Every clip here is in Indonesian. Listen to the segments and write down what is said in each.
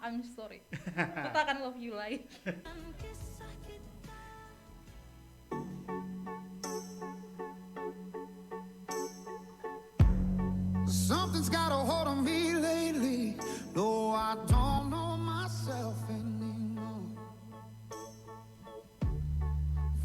I'm sorry. Kita akan love you like. Something's got a hold on me lately, though I don't know myself anymore.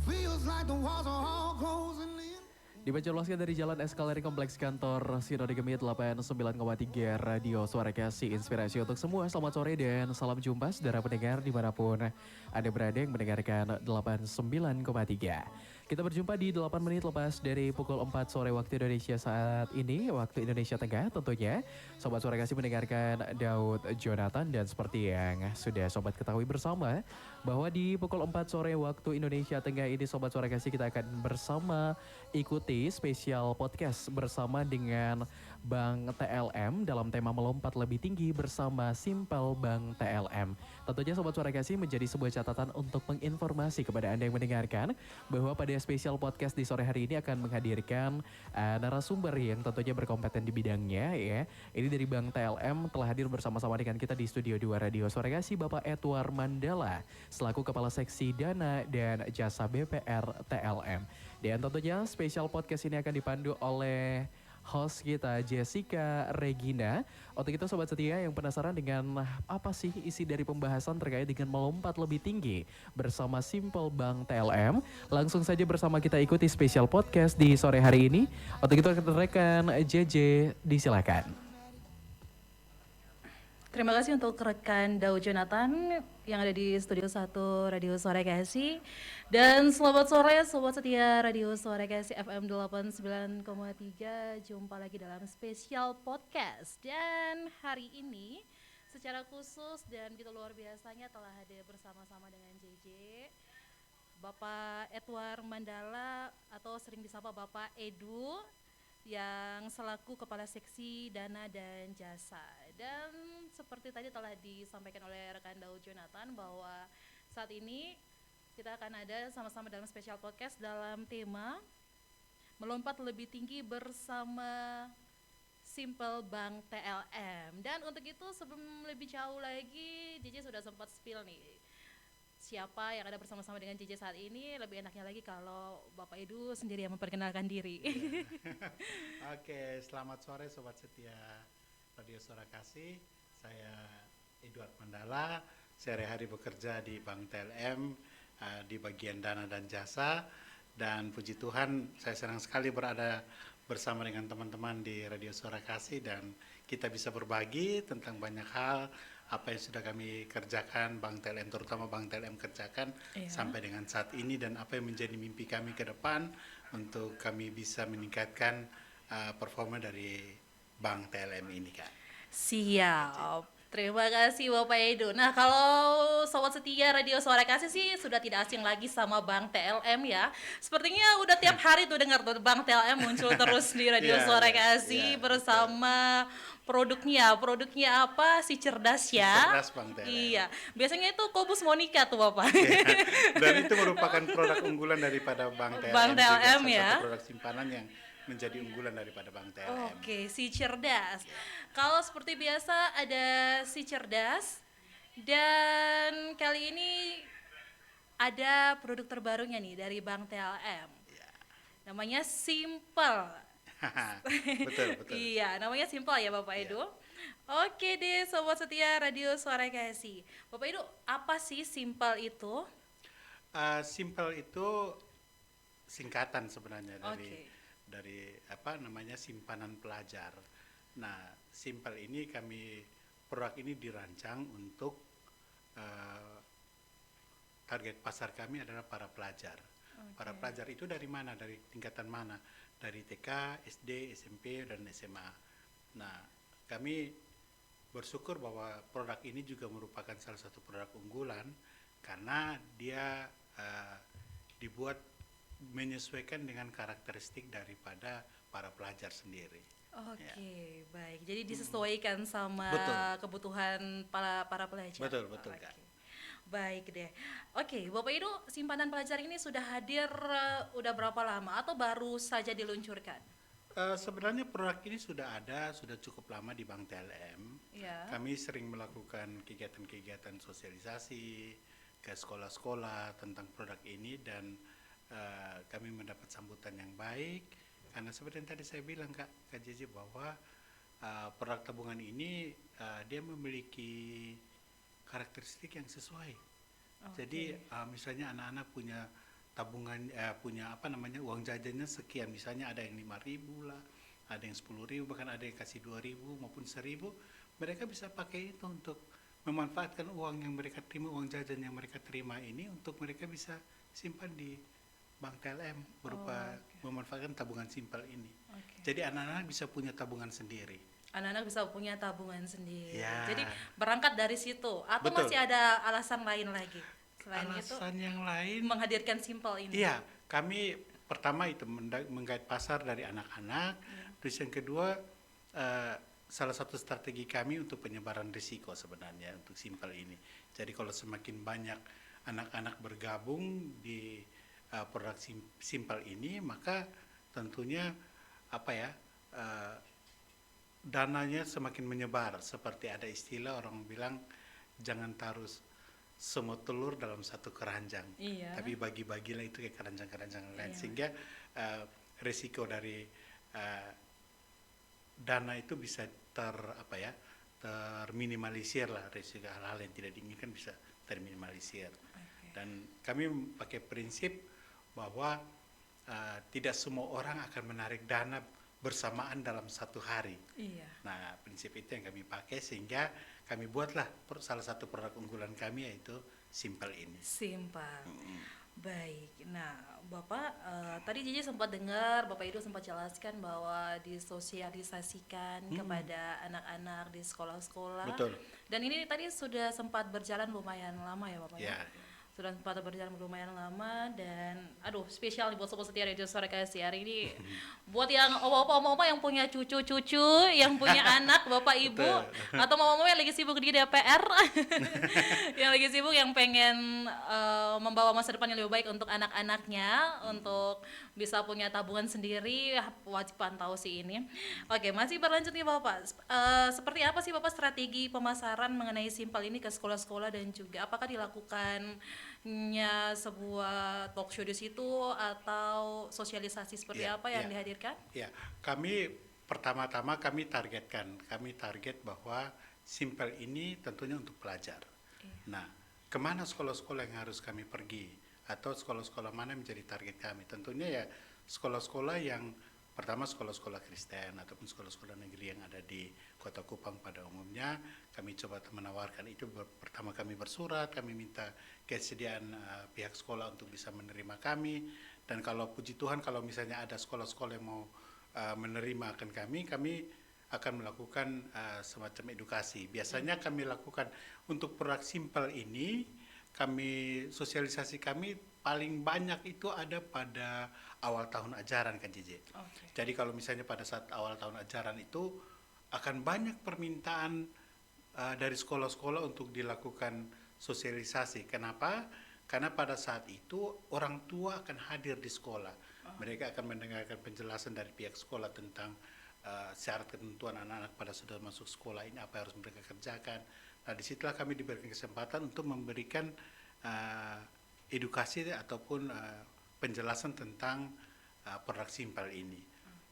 Feels like the walls are all closing in. Dipancarloskan dari Jalan Eskaleri Kompleks Kantor Sinode Gemit 89,3 Radio Suara Kasih, inspirasi untuk semua. Selamat sore dan salam jumpa saudara pendengar dimanapun Anda berada yang mendengarkan 89,3. Kita berjumpa di 8 menit lepas dari pukul 4 sore waktu Indonesia saat ini, waktu Indonesia Tengah tentunya. Sobat Suara Kasih mendengarkan Daud Jonathan, dan seperti yang sudah sobat ketahui bersama bahwa di pukul 4 sore waktu Indonesia Tengah ini Sobat Suara Kasih kita akan bersama ikuti spesial podcast bersama dengan Bang TLM dalam tema melompat lebih tinggi bersama Simple Bang TLM. Tentunya Sobat Suara Kasih menjadi sebuah catatan untuk menginformasi kepada Anda yang mendengarkan bahwa pada spesial podcast di sore hari ini akan menghadirkan narasumber yang tentunya berkompeten di bidangnya ya. Ini dari Bang TLM telah hadir bersama-sama dengan kita di Studio 2 Radio Suara Kasih Bapak Edward Mandala selaku Kepala Seksi Dana dan Jasa BPR TLM. Dan tentunya spesial podcast ini akan dipandu oleh host kita Jessica Regina. Untuk itu Sobat Setia yang penasaran dengan apa sih isi dari pembahasan terkait dengan melompat lebih tinggi bersama Simple Bang TLM, langsung saja bersama kita ikuti spesial podcast di sore hari ini. Untuk itu rekan JJ disilakan. Terima kasih untuk rekan Daud Jonathan yang ada di Studio 1 Radio Suara Kasih. Dan selamat sore Sobat Setia Radio Suara Kasih FM 89,3. Jumpa lagi dalam spesial podcast. Dan hari ini secara khusus dan begitu luar biasanya telah hadir bersama-sama dengan JJ, Bapak Edward Mandala atau sering disapa Bapak Edu, yang selaku Kepala Seksi Dana dan Jasa. Dan seperti tadi telah disampaikan oleh rekan Daud Jonathan bahwa saat ini kita akan ada sama-sama dalam spesial podcast dalam tema melompat lebih tinggi bersama Simple Bang TLM. Dan untuk itu sebelum lebih jauh lagi, JJ sudah sempat spill nih siapa yang ada bersama-sama dengan JJ saat ini. Lebih enaknya lagi kalau Bapak Edu sendiri yang memperkenalkan diri. Oke, selamat sore Sobat Setia Radio Suara Kasih. Saya Edward Mandala, sehari-hari bekerja di Bank TLM di bagian dana dan jasa. Dan puji Tuhan, saya senang sekali berada bersama dengan teman-teman di Radio Suara Kasih dan kita bisa berbagi tentang banyak hal apa yang sudah kami kerjakan, Bank TLM terutama Bank TLM kerjakan sampai dengan saat ini, dan apa yang menjadi mimpi kami ke depan untuk kami bisa meningkatkan performa dari Bank TLM ini kan. Siap. Terima kasih Bapak Edu. Nah, kalau Sobat Setia Radio Suara Kasih sih sudah tidak asing lagi sama Bank TLM ya. Sepertinya udah tiap hari tuh dengar tuh Bank TLM muncul terus di Radio Suara Kasih bersama produknya. Produknya apa? Si Cerdas ya. Si Cerdas Bank TLM. Iya. Biasanya itu Kobus Monica tuh Bapak. Dan itu merupakan produk unggulan daripada Bank TLM. Bank TLM juga, ya. satu produk simpanan yang menjadi unggulan daripada Bank TLM. Oke, si Cerdas. Kalau seperti biasa ada si Cerdas, dan kali ini ada produk terbarunya nih dari Bank TLM. Namanya Simple. Betul. Iya, namanya Simple ya Bapak Edu. Oke deh Sobat Setia Radio Suara Kasih. Bapak Edu, apa sih Simple itu? Simple itu singkatan sebenarnya dari apa namanya simpanan pelajar. Nah, Simple ini produk ini dirancang untuk target pasar kami adalah para pelajar. Para pelajar itu dari mana? Dari tingkatan mana? Dari TK, SD, SMP, dan SMA. Nah, kami bersyukur bahwa produk ini juga merupakan salah satu produk unggulan karena dia dibuat menyesuaikan dengan karakteristik daripada para pelajar sendiri. Oke, baik. Jadi disesuaikan sama kebutuhan para pelajar. Betul, Kak. Baik deh. Oke, Bapak Edu, simpanan pelajar ini sudah hadir udah berapa lama atau baru saja diluncurkan? Sebenarnya produk ini sudah ada, sudah cukup lama di Bank TLM. Iya. Kami sering melakukan kegiatan-kegiatan sosialisasi ke sekolah-sekolah tentang produk ini dan kami mendapat sambutan yang baik karena seperti yang tadi saya bilang Kak Jiji bahwa produk tabungan ini dia memiliki karakteristik yang sesuai. Jadi misalnya anak-anak punya tabungan punya uang jajannya sekian, misalnya ada yang 5.000 lah, ada yang 10.000, bahkan ada yang kasih 2.000 maupun 1.000, mereka bisa pakai itu untuk memanfaatkan uang yang mereka terima, uang jajan yang mereka terima ini untuk mereka bisa simpan di Bank TLM berupa memanfaatkan tabungan simpel ini. Jadi anak-anak bisa punya tabungan sendiri. Anak-anak bisa punya tabungan sendiri. Ya. Jadi berangkat dari situ atau Betul. masih ada alasan lain lagi? Selain itu Alasan yang lain, menghadirkan simpel ini. iya, kami pertama itu menggait pasar dari anak-anak. Terus yang kedua, salah satu strategi kami untuk penyebaran risiko sebenarnya untuk simpel ini. Jadi kalau semakin banyak anak-anak bergabung di produk simpel ini, maka tentunya dananya semakin menyebar. Seperti ada istilah orang bilang jangan taruh semua telur dalam satu keranjang, tapi bagi-bagilah itu ke keranjang-keranjang lain, sehingga risiko dari dana itu bisa terminimalisir lah, risiko hal-hal yang tidak diinginkan bisa terminimalisir. Dan kami pakai prinsip bahwa tidak semua orang akan menarik dana bersamaan dalam satu hari. Nah, prinsip itu yang kami pakai sehingga kami buatlah salah satu produk unggulan kami yaitu Simpel ini. Simpel. Baik. Nah, Bapak tadi Jiji sempat dengar, Bapak itu sempat jelaskan bahwa disosialisasikan kepada anak-anak di sekolah-sekolah. Betul. Dan ini tadi sudah sempat berjalan lumayan lama ya Bapak? Ya. Sudah sempat berjalan lumayan lama dan spesial nih buat Sobat Setia Radio Suara Kasih hari ini buat yang oma-oma yang punya cucu-cucu, yang punya anak, Bapak Ibu atau mama-mama yang lagi sibuk di DPR yang lagi sibuk yang pengen membawa masa depan yang lebih baik untuk anak-anaknya, untuk bisa punya tabungan sendiri, wajib pantau sih ini. Oke, masih berlanjut nih Bapak. Seperti apa sih Bapak strategi pemasaran mengenai Simpel ini ke sekolah-sekolah dan juga apakah dilakukan sebuah talk show di situ atau sosialisasi seperti apa yang dihadirkan? Ya, kami pertama-tama kami target bahwa Simpel ini tentunya untuk pelajar. Nah, kemana sekolah-sekolah yang harus kami pergi atau sekolah-sekolah mana yang menjadi target kami? Tentunya ya sekolah-sekolah yang pertama sekolah-sekolah Kristen ataupun sekolah-sekolah negeri yang ada di Kota Kupang pada umumnya. Kami coba menawarkan itu. Pertama kami bersurat, kami minta kesediaan pihak sekolah untuk bisa menerima kami. Dan kalau puji Tuhan kalau misalnya ada sekolah-sekolah yang mau menerima kami akan melakukan semacam edukasi. Biasanya kami lakukan untuk produk Simpel ini, sosialisasi kami paling banyak itu ada pada awal tahun ajaran kan JJ. Jadi kalau misalnya pada saat awal tahun ajaran itu akan banyak permintaan dari sekolah-sekolah untuk dilakukan sosialisasi. Kenapa? Karena pada saat itu orang tua akan hadir di sekolah. Mereka akan mendengarkan penjelasan dari pihak sekolah tentang syarat ketentuan anak-anak pada sudah masuk sekolah ini apa yang harus mereka kerjakan. Nah, disitulah kami diberikan kesempatan untuk memberikan edukasi ataupun penjelasan tentang produk Simpel ini.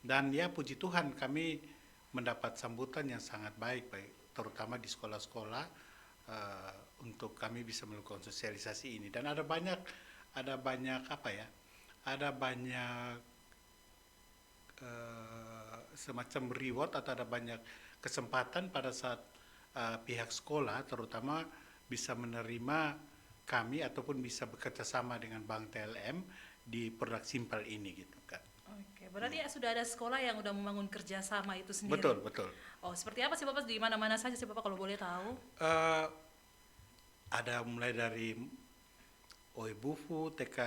Dan ya puji Tuhan kami mendapat sambutan yang sangat baik terutama di sekolah-sekolah untuk kami bisa melakukan sosialisasi ini. Dan ada banyak semacam reward atau ada banyak kesempatan pada saat pihak sekolah terutama bisa menerima kami ataupun bisa bekerja sama dengan Bank TLM di produk Simpel ini gitu Kak. Oke, berarti sudah ada sekolah yang udah membangun kerjasama itu sendiri. Betul. Oh, seperti apa sih Bapak, di mana-mana saja sih Bapak kalau boleh tahu? Ada mulai dari Oebufu, TK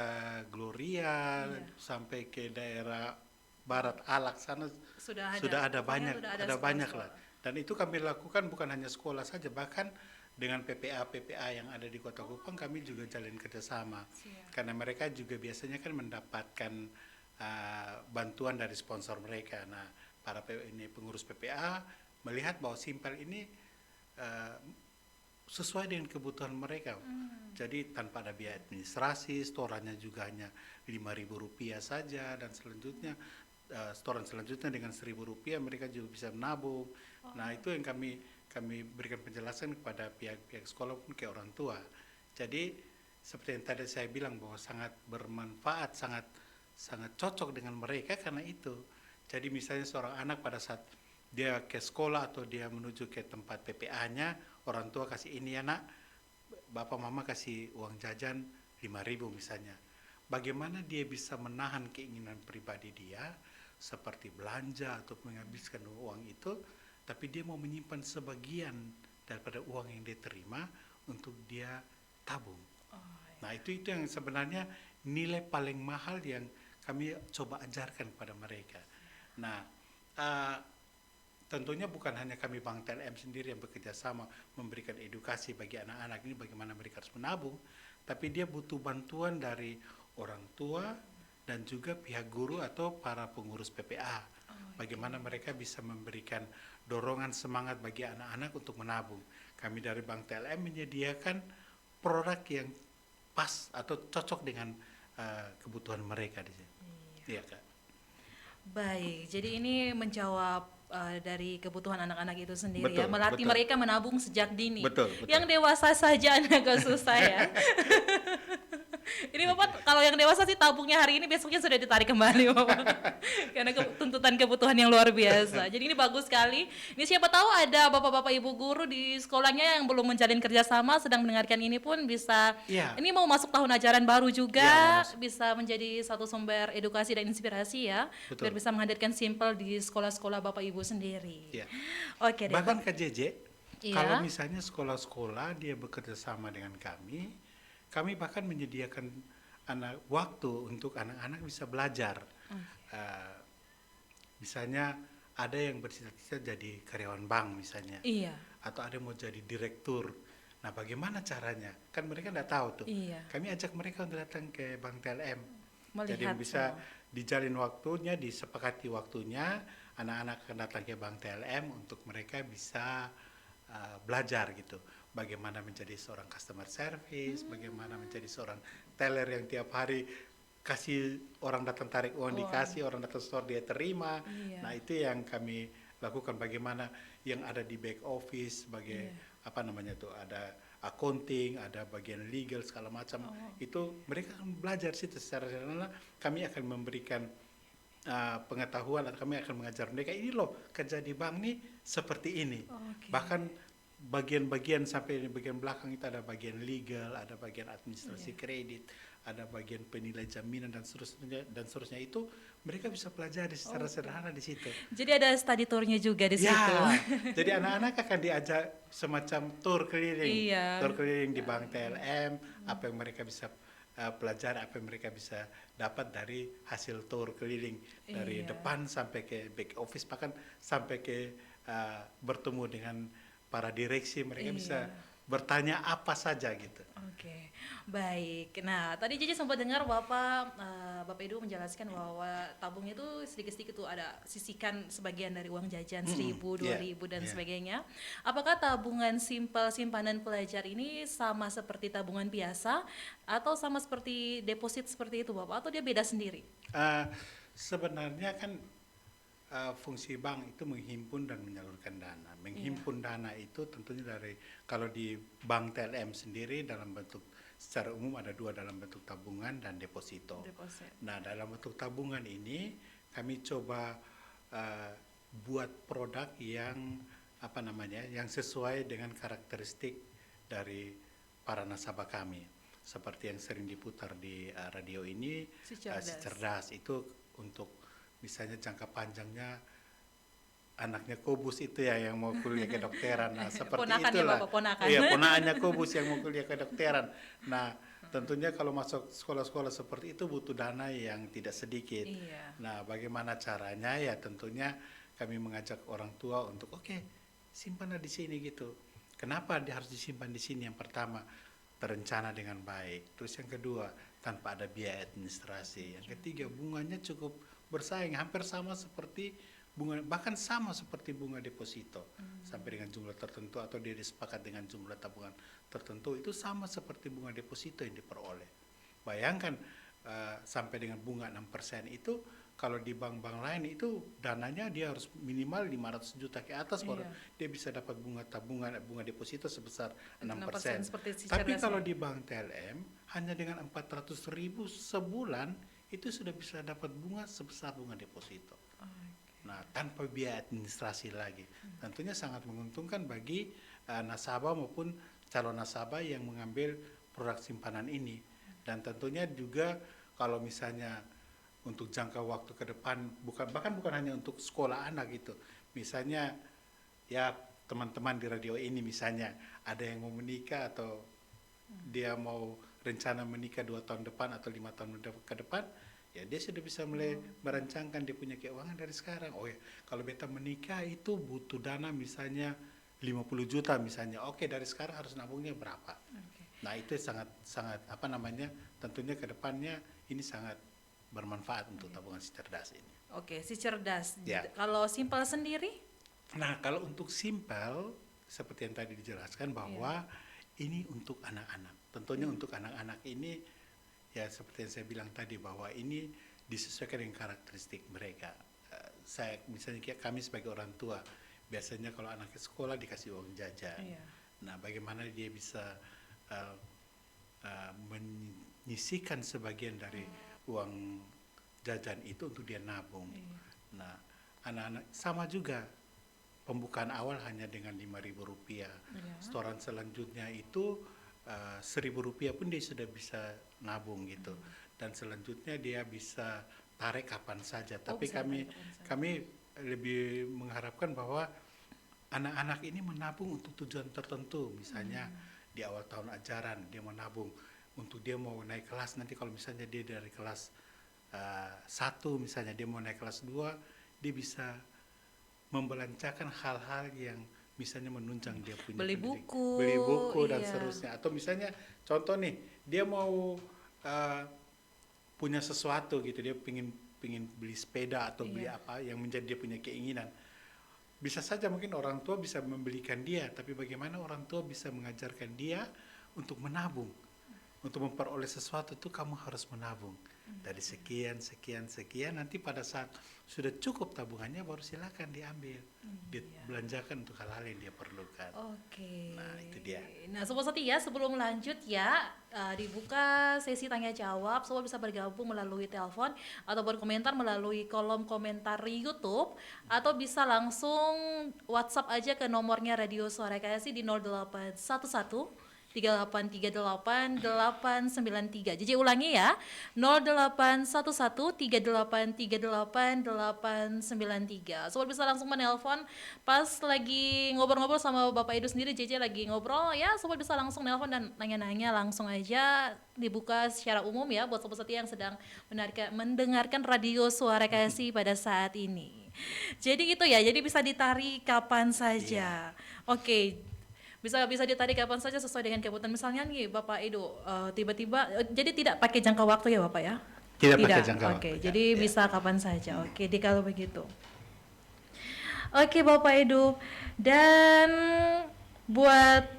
Gloria, sampai ke daerah Barat Alak sana sudah ada banyak lah. Dan itu kami lakukan bukan hanya sekolah saja, bahkan dengan PPA yang ada di Kota Kupang kami juga jalin kerjasama. Karena mereka juga biasanya kan mendapatkan bantuan dari sponsor mereka. Nah, para pengurus PPA melihat bahwa Simpel ini sesuai dengan kebutuhan mereka. Jadi tanpa ada biaya administrasi, setorannya juga hanya Rp5.000 saja, dan selanjutnya setoran selanjutnya dengan Rp1.000 mereka juga bisa menabung. Nah, itu yang kami berikan penjelasan kepada pihak sekolah pun ke orang tua. Jadi seperti yang tadi saya bilang bahwa sangat bermanfaat, sangat cocok dengan mereka karena itu. Jadi misalnya seorang anak pada saat dia ke sekolah atau dia menuju ke tempat PPA-nya, orang tua kasih ini ya nak, bapak mama kasih uang jajan 5.000 misalnya. Bagaimana dia bisa menahan keinginan pribadi dia seperti belanja atau menghabiskan uang itu, tapi dia mau menyimpan sebagian daripada uang yang dia terima untuk dia tabung. Nah, itu yang sebenarnya nilai paling mahal yang kami coba ajarkan kepada mereka. Nah, tentunya bukan hanya kami Bank TLM sendiri yang bekerja sama memberikan edukasi bagi anak-anak ini bagaimana mereka harus menabung, tapi dia butuh bantuan dari orang tua dan juga pihak guru atau para pengurus PPA. Bagaimana mereka bisa memberikan dorongan semangat bagi anak-anak untuk menabung. Kami dari Bank TLM menyediakan produk yang pas atau cocok dengan kebutuhan mereka di sini. Iya, Kak. Baik, jadi ini menjawab dari kebutuhan anak-anak itu sendiri, Betul, ya, melatih betul. mereka menabung sejak dini. Betul. Yang dewasa saja agak susah ya. Ini Bapak kalau yang dewasa sih tabungnya hari ini besoknya sudah ditarik kembali Bapak. Karena tuntutan kebutuhan yang luar biasa. Jadi ini bagus sekali. Ini siapa tahu ada Bapak-bapak Ibu guru di sekolahnya yang belum menjalin kerjasama sedang mendengarkan ini pun bisa. Iya. Ini mau masuk tahun ajaran baru juga, Iya, mau masuk. bisa menjadi satu sumber edukasi dan inspirasi ya. Betul. Biar bisa menghadirkan Simpel di sekolah-sekolah Bapak Ibu sendiri. Iya. Oke deh. Bahkan Kak JJ, Iya. kalau misalnya sekolah-sekolah dia bekerja sama dengan kami bahkan menyediakan waktu untuk anak-anak bisa belajar. Misalnya ada yang bercita-cita jadi karyawan bank misalnya, Iya. atau ada yang mau jadi direktur. Nah, bagaimana caranya? Kan mereka nggak tahu tuh. Iya. Kami ajak mereka untuk datang ke Bank TLM. Melihat Jadi bisa semua. dijalin waktunya, disepakati waktunya, anak-anak akan datang ke Bank TLM untuk mereka bisa belajar gitu. Bagaimana menjadi seorang customer service, bagaimana menjadi seorang teller yang tiap hari kasih orang datang tarik uang dikasih, orang datang store dia terima. Iya. Nah, itu yang kami lakukan. Bagaimana yang ada di back office sebagai apa namanya tuh, ada accounting, ada bagian legal segala macam. Itu mereka akan belajar situ secara sederhana. Kami akan memberikan pengetahuan, atau kami akan mengajar mereka ini loh kerja di bank nih seperti ini. Bahkan bagian-bagian sampai di bagian belakang itu ada bagian legal, ada bagian administrasi kredit, ada bagian penilai jaminan dan seterusnya itu mereka bisa pelajari secara sederhana di situ. Jadi ada study tour-nya juga di situ. Ya, jadi anak-anak akan diajak semacam tour keliling, Iya. tour keliling di Bank TLM, apa yang mereka bisa pelajari, apa yang mereka bisa dapat dari hasil tour keliling dari depan sampai ke back office, bahkan sampai ke bertemu dengan para direksi, mereka bisa bertanya apa saja gitu. Oke, baik. Nah, tadi Cici sempat dengar Bapak Edu menjelaskan bahwa tabung itu sedikit-sedikit tuh ada sisihkan sebagian dari uang jajan 1.000, 2.000 dan sebagainya. Apakah tabungan Simpel simpanan pelajar ini sama seperti tabungan biasa atau sama seperti deposit seperti itu Bapak, atau dia beda sendiri? Sebenarnya kan fungsi bank itu menghimpun dan menyalurkan dana. Menghimpun dana itu tentunya dari, kalau di Bank TLM sendiri dalam bentuk secara umum ada dua, dalam bentuk tabungan dan deposito. Deposit. Nah, dalam bentuk tabungan ini kami coba buat produk yang apa namanya, yang sesuai dengan karakteristik dari para nasabah kami. Seperti yang sering diputar di radio ini, Si cerdas. itu untuk misalnya jangka panjangnya anaknya Kobus itu ya yang mau kuliah kedokteran. Nah, seperti Ponakan ya, itulah. Bapak, ponakan. Iya, ponakannya Kobus yang mau kuliah kedokteran. Nah, tentunya kalau masuk sekolah-sekolah seperti itu butuh dana yang tidak sedikit. Iya. Nah, bagaimana caranya? Ya tentunya kami mengajak orang tua untuk simpanlah di sini gitu. Kenapa dia harus disimpan di sini? Yang pertama, terencana dengan baik. Terus yang kedua, tanpa ada biaya administrasi. Yang ketiga, bunganya cukup bersaing, hampir sama seperti bunga, bahkan sama seperti bunga deposito. Sampai dengan jumlah tertentu atau dia disepakat dengan jumlah tabungan tertentu, itu sama seperti bunga deposito yang diperoleh. Bayangkan sampai dengan bunga 6% itu, kalau di bank-bank lain itu dananya dia harus minimal 500 juta ke atas baru dia bisa dapat bunga tabungan, bunga deposito sebesar 6%. Tapi kalau di bank TLM hanya dengan 400.000 sebulan itu sudah bisa dapat bunga sebesar bunga deposito. Nah, tanpa biaya administrasi lagi. Tentunya sangat menguntungkan bagi nasabah maupun calon nasabah yang mengambil produk simpanan ini. Dan tentunya juga kalau misalnya untuk jangka waktu ke depan, bahkan bukan hanya untuk sekolah anak gitu. Misalnya ya teman-teman di radio ini misalnya ada yang mau menikah atau dia mau rencana menikah 2 tahun depan atau 5 tahun ke depan, ya dia sudah bisa mulai merancangkan dia punya keuangan dari sekarang. Oh ya, kalau beta menikah itu butuh dana misalnya 50 juta misalnya. Oke, dari sekarang harus nabungnya berapa? Nah, itu sangat tentunya ke depannya ini sangat bermanfaat untuk tabungan si cerdas ini. Oke, si cerdas. Ya. Kalau simpel sendiri? Nah, kalau untuk simpel seperti yang tadi dijelaskan bahwa ini untuk anak-anak. Tentunya untuk anak-anak ini ya seperti yang saya bilang tadi bahwa ini disesuaikan dengan karakteristik mereka. Misalnya kami sebagai orang tua biasanya kalau anak ke sekolah dikasih uang jajan. Nah, bagaimana dia bisa menyisihkan sebagian dari uang jajan itu untuk dia nabung. Nah, anak-anak sama juga pembukaan awal hanya dengan Rp5.000. Setoran selanjutnya itu Rp1.000 pun dia sudah bisa nabung gitu. Dan selanjutnya dia bisa tarik kapan saja. Tapi kami lebih mengharapkan bahwa anak-anak ini menabung untuk tujuan tertentu. Misalnya di awal tahun ajaran dia menabung untuk dia mau naik kelas, nanti kalau misalnya dia dari kelas 1 misalnya dia mau naik kelas 2, dia bisa membelanjakan hal-hal yang misalnya menunjang dia punya beli buku dan seterusnya. Atau misalnya contoh nih, dia mau punya sesuatu gitu, dia pingin beli sepeda atau beli apa yang menjadi dia punya keinginan. Bisa saja mungkin orang tua bisa membelikan dia, tapi bagaimana orang tua bisa mengajarkan dia untuk menabung. Untuk memperoleh sesuatu itu kamu harus menabung. Dari sekian, nanti pada saat sudah cukup tabungannya baru silakan diambil. Dibelanjakan untuk hal-hal yang dia perlukan. Oke. Nah, itu dia. Nah, Sobat Setia, sebelum lanjut ya, dibuka sesi tanya jawab. Sobat bisa bergabung melalui telepon atau berkomentar melalui kolom komentar YouTube, atau bisa langsung WhatsApp aja ke nomornya Radio Suara KSI di 0811 3838 893. Jadi ulangi ya, 0811 3838 893. Sobat bisa langsung menelpon pas lagi ngobrol-ngobrol sama Bapak Edu sendiri. JJ lagi ngobrol ya, sobat bisa langsung nelpon dan nanya-nanya langsung aja. Dibuka secara umum ya buat sobat setia yang sedang mendengarkan Radio Suara KSI pada saat ini. Jadi itu ya, jadi bisa ditarik kapan saja. Oke. Bisa ditarik kapan saja sesuai dengan kebutuhan. Misalnya nih Bapak Edo tiba-tiba, jadi tidak pakai jangka waktu ya Bapak ya? Tidak pakai jangka waktu. Oke, jadi bisa kapan saja. Oke, kalau begitu. Oke Bapak Edo, dan buat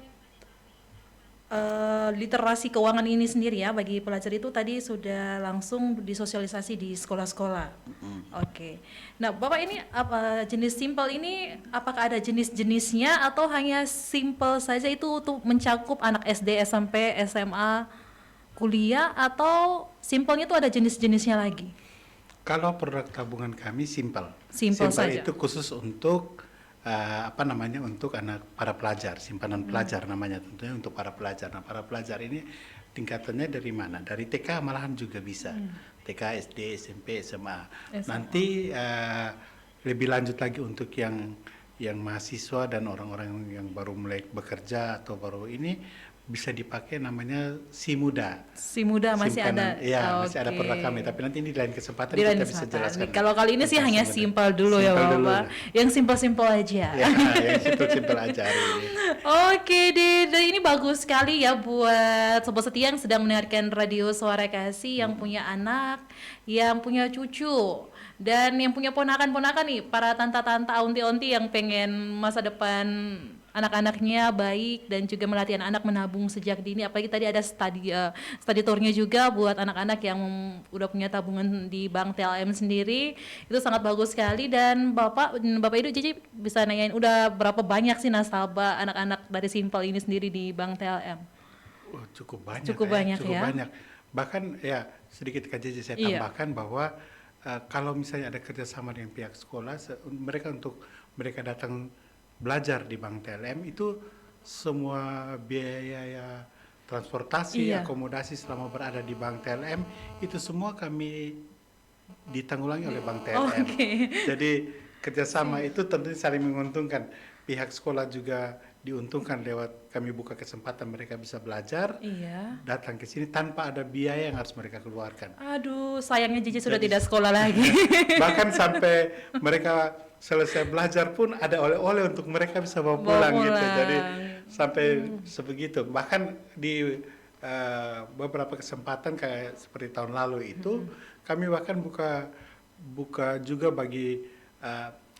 literasi keuangan ini sendiri ya bagi pelajar itu tadi sudah langsung disosialisasi di sekolah-sekolah. Oke. Nah, Bapak ini apa jenis simpel ini, apakah ada jenis-jenisnya atau hanya simpel saja itu untuk mencakup anak SD, SMP, SMA, kuliah, atau simpelnya itu ada jenis-jenisnya lagi? Kalau produk tabungan kami simpel. Simpel saja. Itu khusus untuk untuk para pelajar, simpanan pelajar namanya, tentunya untuk para pelajar. Nah, para pelajar ini tingkatannya dari mana? Dari TK malahan juga bisa. TK, SD, SMP, SMA. Nanti lebih lanjut lagi untuk yang mahasiswa dan orang-orang yang baru mulai bekerja atau baru ini, bisa dipakai namanya Si Muda. Si Muda masih Simpanan, ada. ya masih ada Oke. produk kami, tapi nanti di lain kesempatan Di lain kita bisa kesempatan. jelaskan. Kalau kali ini sih tentang hanya Si Muda. simpel dulu ya Simpel dulu Bapak. lah. Yang simpel-simpel aja. Ya, yang simpel-simpel aja hari ini. Oke deh, dan ini bagus sekali ya buat sobat setia yang sedang mendengarkan radio Suara Kasih, yang punya anak, yang punya cucu, dan yang punya ponakan-ponakan nih, para tanta-tanta, aunti-aunti yang pengen masa depan anak-anaknya baik dan juga melatih anak-anak menabung sejak dini. Apalagi tadi ada study tournya juga buat anak-anak yang udah punya tabungan di Bank TLM sendiri. Itu sangat bagus sekali. Dan Bapak Idu, Cici bisa nanyain udah berapa banyak sih nasabah anak-anak dari Simpel ini sendiri di Bank TLM? Oh, cukup banyak. Cukup banyak cukup ya. banyak. Bahkan ya sedikit KJJ saya Iya. tambahkan bahwa kalau misalnya ada kerjasama dengan pihak sekolah, mereka datang belajar di Bank TLM itu semua biaya transportasi, Iya. akomodasi selama berada di Bank TLM itu semua kami ditanggulangi oleh Bank TLM. Oke. Jadi kerjasama itu tentunya saling menguntungkan. Pihak sekolah juga diuntungkan lewat kami buka kesempatan mereka bisa belajar, Iya. datang ke sini tanpa ada biaya yang harus mereka keluarkan. Aduh, sayangnya Cici sudah Jadi- tidak sekolah lagi. Bahkan sampai mereka selesai belajar pun ada oleh-oleh untuk mereka bisa bawa Bawa pulang gitu. pulang. Jadi sampai sebegitu. Bahkan di beberapa kesempatan kayak seperti tahun lalu itu kami bahkan buka juga bagi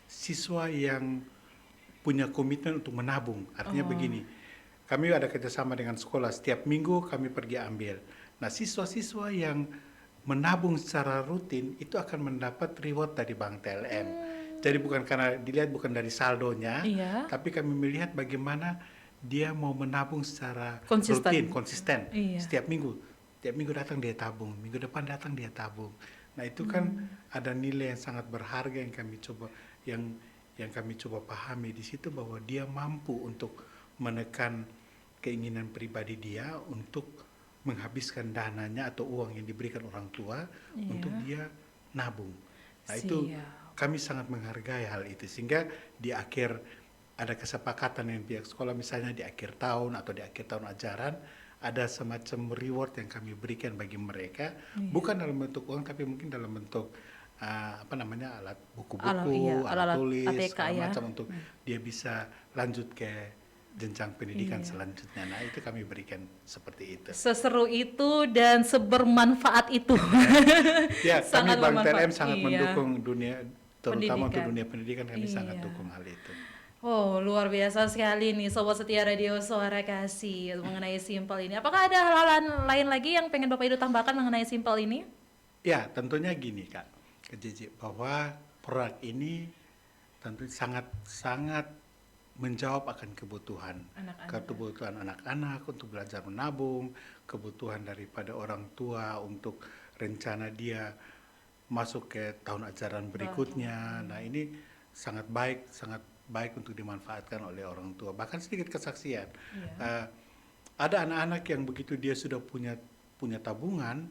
siswa yang punya komitmen untuk menabung. Artinya begini, kami ada kerjasama dengan sekolah, setiap minggu kami pergi ambil. Nah, siswa-siswa yang menabung secara rutin itu akan mendapat reward dari Bank TLM. Jadi bukan karena dilihat bukan dari saldonya, Iya. tapi kami melihat bagaimana dia mau menabung secara Konsisten. rutin, konsisten. Iya. Setiap minggu datang dia tabung, minggu depan datang dia tabung. Nah, itu kan ada nilai yang sangat berharga yang kami coba yang kami coba pahami di situ, bahwa dia mampu untuk menekan keinginan pribadi dia untuk menghabiskan dananya atau uang yang diberikan orang tua untuk dia nabung. Nah, itu Siap. kami sangat menghargai hal itu, sehingga di akhir ada kesepakatan dengan pihak sekolah, misalnya di akhir tahun atau di akhir tahun ajaran ada semacam reward yang kami berikan bagi mereka, bukan dalam bentuk uang tapi mungkin dalam bentuk alat buku-buku, alat tulis, ATK segala ya. macam untuk dia bisa lanjut ke jenjang pendidikan selanjutnya. Nah, itu kami berikan seperti itu. Seseru itu dan sebermanfaat itu. Ya, kami Sangat Bank bermanfaat. TLM sangat Iya. mendukung dunia, terutama untuk Pendidikan. dunia pendidikan kami sangat Iya. dukung hal itu. Oh, luar biasa sekali nih Sobat Setia Radio Suara Kasih mengenai Simpel ini. Apakah ada hal-hal lain lagi yang pengen Bapak Idu tambahkan mengenai Simpel ini? Ya, tentunya gini Kak JJ, bahwa produk ini tentu sangat menjawab akan kebutuhan anak-anak untuk belajar menabung, kebutuhan daripada orang tua untuk rencana dia masuk ke tahun ajaran berikutnya. Nah, ini sangat baik untuk dimanfaatkan oleh orang tua. Bahkan sedikit kesaksian, ada anak-anak yang begitu dia sudah punya tabungan,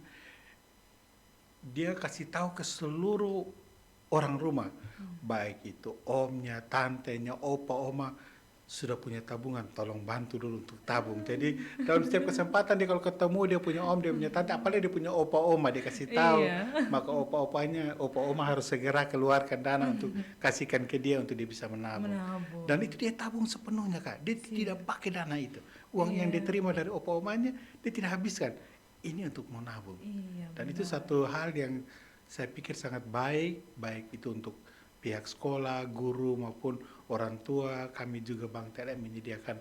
dia kasih tahu ke seluruh orang rumah, baik itu omnya, tantenya, opa, oma, sudah punya tabungan, tolong bantu dulu untuk tabung. Jadi dalam setiap kesempatan dia kalau ketemu dia punya om, dia punya tante, apalagi dia punya opa, oma, dia kasih tahu. Iya. Maka opa, oma harus segera keluarkan dana untuk kasihkan ke dia untuk dia bisa menabung. Dan itu dia tabung sepenuhnya Kak, dia tidak pakai dana itu. Uang yang dia terima dari opa, omanya, dia tidak habiskan. Ini untuk menabung. Dan itu satu hal yang saya pikir sangat baik itu untuk pihak sekolah, guru maupun orang tua. Kami juga Bank TLM menyediakan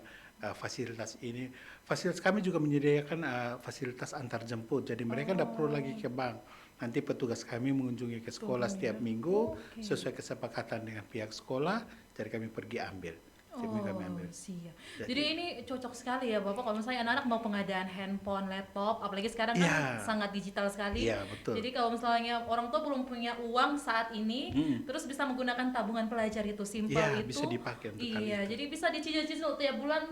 fasilitas ini. Fasilitas kami juga menyediakan fasilitas antar jemput. Jadi mereka tidak perlu lagi ke bank. Nanti petugas kami mengunjungi ke sekolah setiap minggu sesuai kesepakatan dengan pihak sekolah. Jadi kami pergi ambil. Siap. Jadi ini cocok sekali ya Bapak kalau misalnya anak-anak mau pengadaan handphone, laptop, apalagi sekarang kan sangat digital sekali. Iya, betul. Jadi kalau misalnya orang tua belum punya uang saat ini, terus bisa menggunakan tabungan pelajar itu simpel Iya, itu. bisa dipakai untuk hal Iya, itu. jadi bisa dicicil-cicil tiap bulan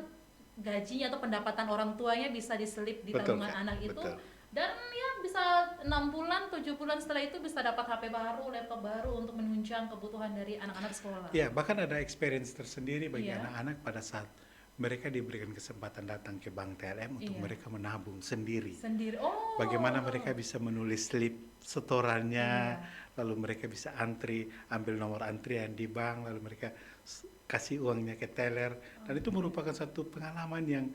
gajinya atau pendapatan orang tuanya bisa diselip di Betul, tabungan Kak, anak itu. betul. Dan ya bisa 6 bulan, 7 bulan setelah itu bisa dapat HP baru, laptop baru untuk menunjang kebutuhan dari anak-anak sekolah. Ya, bahkan ada experience tersendiri bagi Iya. anak-anak pada saat mereka diberikan kesempatan datang ke Bank TLM untuk Iya. mereka menabung sendiri. Sendiri. Oh. Bagaimana mereka bisa menulis slip setorannya, Iya. lalu mereka bisa antri, ambil nomor antrian di bank, lalu mereka kasih uangnya ke teller, dan itu merupakan satu pengalaman yang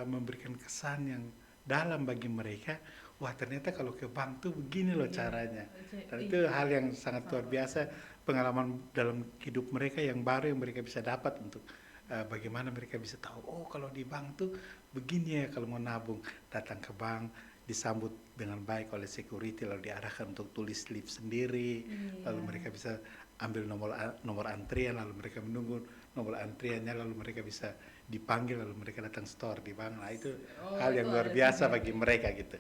memberikan kesan yang dalam bagi mereka. Wah, ternyata kalau ke bank tuh begini loh caranya. Dan itu hal yang sangat luar biasa, pengalaman dalam hidup mereka yang baru yang mereka bisa dapat untuk bagaimana mereka bisa tahu, oh kalau di bank tuh begini ya kalau mau nabung, datang ke bank disambut dengan baik oleh security, lalu diarahkan untuk tulis slip sendiri, lalu mereka bisa ambil nomor antrian, lalu mereka menunggu nomor antriannya, lalu mereka bisa dipanggil, lalu mereka datang store di bank. Nah itu hal yang itu luar ada biasa sendiri. bagi mereka gitu.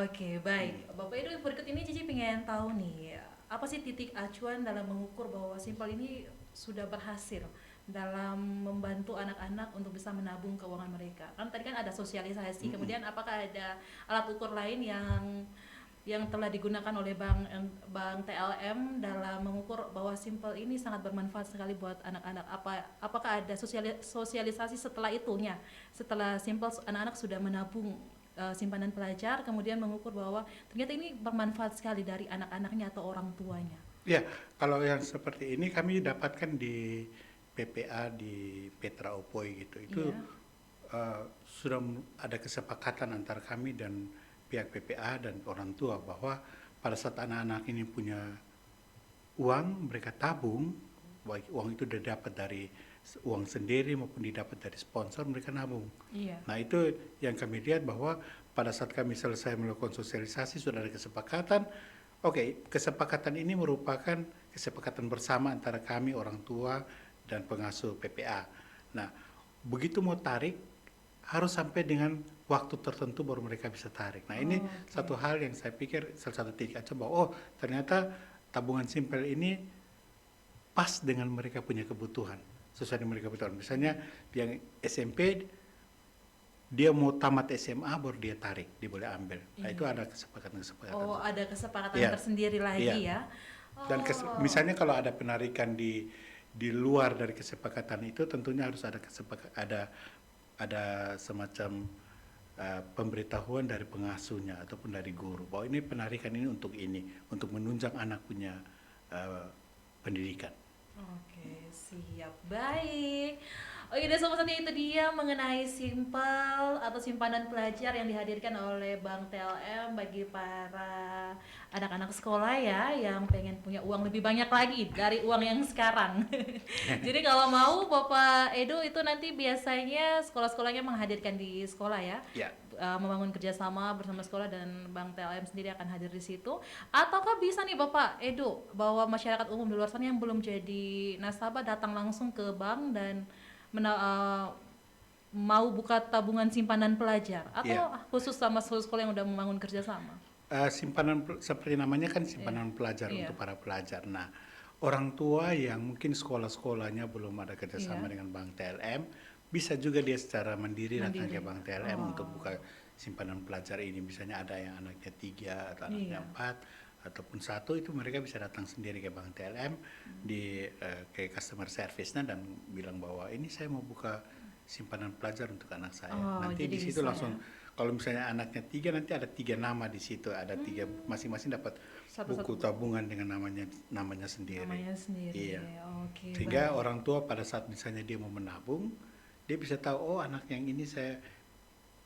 Oke, baik. Bapak Edo, berikut ini Cici pengen tahu nih, apa sih titik acuan dalam mengukur bahwa Simpel ini sudah berhasil dalam membantu anak-anak untuk bisa menabung keuangan mereka? Kan tadi kan ada sosialisasi, kemudian apakah ada alat ukur lain yang telah digunakan oleh Bank TLM dalam mengukur bahwa Simpel ini sangat bermanfaat sekali buat anak-anak? Apakah ada sosialisasi setelah itunya, setelah Simpel anak-anak sudah menabung simpanan pelajar, kemudian mengukur bahwa ternyata ini bermanfaat sekali dari anak-anaknya atau orang tuanya? Ya, kalau yang seperti ini kami dapatkan di PPA di Petra Opoi gitu. Itu sudah ada kesepakatan antara kami dan pihak PPA dan orang tua bahwa pada saat anak-anak ini punya uang, mereka tabung, baik uang itu didapat dari uang sendiri maupun didapat dari sponsor, mereka nabung. Iya. Nah itu yang kami lihat bahwa pada saat kami selesai melakukan sosialisasi sudah ada kesepakatan. Oke, kesepakatan ini merupakan kesepakatan bersama antara kami orang tua dan pengasuh PPA. Nah, begitu mau tarik harus sampai dengan waktu tertentu baru mereka bisa tarik. Nah, ini satu hal yang saya pikir salah satu titik acuan bahwa oh ternyata tabungan simpel ini pas dengan mereka punya kebutuhan, sesuai dengan mereka kebutuhan. Misalnya yang SMP dia mau tamat SMA baru dia tarik, dia boleh ambil. Nah, itu ada kesepakatan-kesepakatan. Oh, ada kesepakatan Iya. tersendiri lagi Iya. ya. Dan misalnya kalau ada penarikan di luar dari kesepakatan itu, tentunya harus ada semacam pemberitahuan dari pengasuhnya ataupun dari guru bahwa ini penarikan ini untuk menunjang anak punya pendidikan. Oke, siap. Baik. Oke deh sobat setia, itu dia mengenai Simpel atau simpanan pelajar yang dihadirkan oleh Bank TLM bagi para anak-anak sekolah ya yang pengen punya uang lebih banyak lagi dari uang yang sekarang. Jadi kalau mau Bapak Edo itu nanti biasanya sekolah-sekolahnya menghadirkan di sekolah ya. Ya. Membangun kerjasama bersama sekolah dan Bank TLM sendiri akan hadir di situ. Ataukah bisa nih Bapak Edo bahwa masyarakat umum di luar sana yang belum jadi nasabah datang langsung ke bank dan mau buka tabungan simpanan pelajar atau khusus sama sekolah yang udah membangun kerjasama? Simpanan seperti namanya kan simpanan pelajar untuk para pelajar. Nah, orang tua yang mungkin sekolah-sekolahnya belum ada kerjasama dengan Bank TLM, bisa juga dia secara mandiri datang ke Bank TLM untuk buka simpanan pelajar ini. Misalnya ada yang anaknya 3 atau anaknya 4 ataupun 1, itu mereka bisa datang sendiri ke Bank TLM ke customer service-nya dan bilang bahwa ini saya mau buka simpanan pelajar untuk anak saya. Nanti di situ langsung kalau misalnya anaknya 3 nanti ada 3 nama di situ, ada 3 masing-masing dapat buku tabungan dengan namanya sendiri. Namanya sendiri. Iya. Oke. Sehingga orang tua pada saat misalnya dia mau menabung, dia bisa tahu oh anak yang ini saya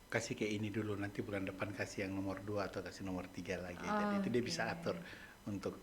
kasih ke ini dulu, nanti bulan depan kasih yang nomor 2 atau kasih nomor 3 lagi. Jadi itu dia bisa atur untuk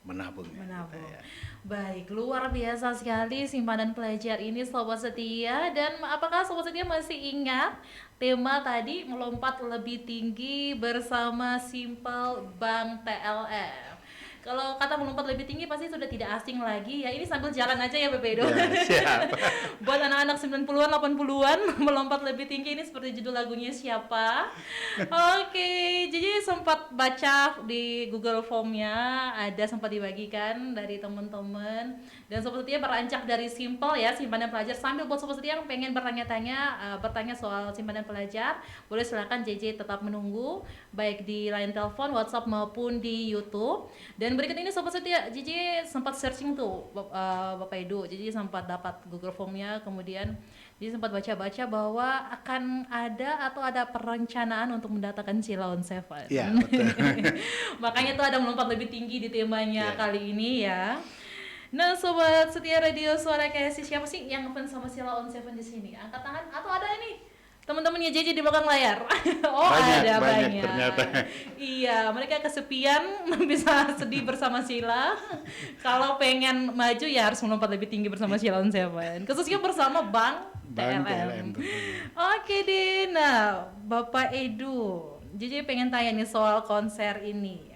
menabung. Menabung. Gitu, ya. Baik, luar biasa sekali simpanan pelajar ini sobat setia. Dan apakah sobat setia masih ingat tema tadi melompat lebih tinggi bersama Simpel Bank TLM? Kalau kata melompat lebih tinggi pasti sudah tidak asing lagi ya. Ini sambil jalan aja ya Bapak Edo. Ya, siap. Buat anak-anak 90-an, 80-an melompat lebih tinggi ini seperti judul lagunya siapa. Oke, jadi sempat baca di Google Form-nya, ada sempat dibagikan dari teman-teman. Dan sobat setia beranjak dari Simpel ya, simpanan pelajar. Sambil buat sobat setia yang pengen bertanya soal simpanan pelajar, boleh silakan JJ tetap menunggu baik di line telepon, WhatsApp maupun di YouTube. Dan berikut ini sobat setia, JJ sempat searching tuh Bapak Edo, JJ sempat dapat Google Form-nya, kemudian Jadi sempat baca-baca bahwa akan ada atau ada perencanaan untuk mendatangkan Sheila on Seven. Iya, betul. Makanya tuh ada melompat lebih tinggi di temanya Iya. kali ini ya. Nah, sobat setia Radio Suara Kasih, siapa sih yang ngefans sama Sheila on Seven di sini? Angkat tangan atau ada ini? Teman-temannya JJ di belakang layar. Oh, ada Banyak ternyata. Iya, mereka kesepian bisa sedih bersama Sheila. Kalau pengen maju ya harus melompat lebih tinggi bersama Sheila on Seven. Khususnya bersama Bang Bang TLM TLM. tentunya. Oke deh, nah Bapak Edu, JJ pengen tanya nih soal konser ini.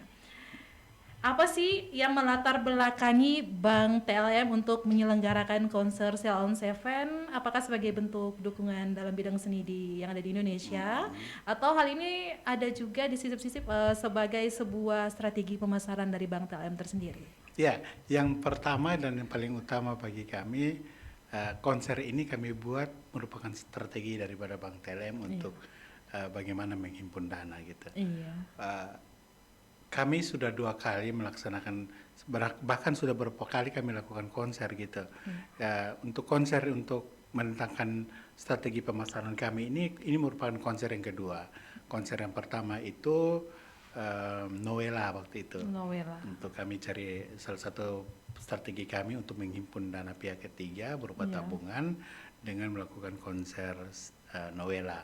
Apa sih yang melatar belakangi Bang TLM untuk menyelenggarakan konser Sheila on Seven? Apakah sebagai bentuk dukungan dalam bidang seni yang ada di Indonesia, atau hal ini ada juga disisip-sisip sebagai sebuah strategi pemasaran dari Bang TLM tersendiri? Ya, yang pertama dan yang paling utama bagi kami, konser ini kami buat merupakan strategi daripada Bang TLM untuk bagaimana menghimpun dana gitu. Iya. Kami sudah 2 kali melaksanakan, bahkan sudah beberapa kali kami lakukan konser gitu. Untuk konser untuk menentangkan strategi pemasaran kami ini merupakan konser yang kedua. Konser yang pertama itu Novela waktu itu. Novela. Untuk kami cari salah satu strategi kami untuk menghimpun dana pihak ketiga berupa tabungan dengan melakukan konser Novela.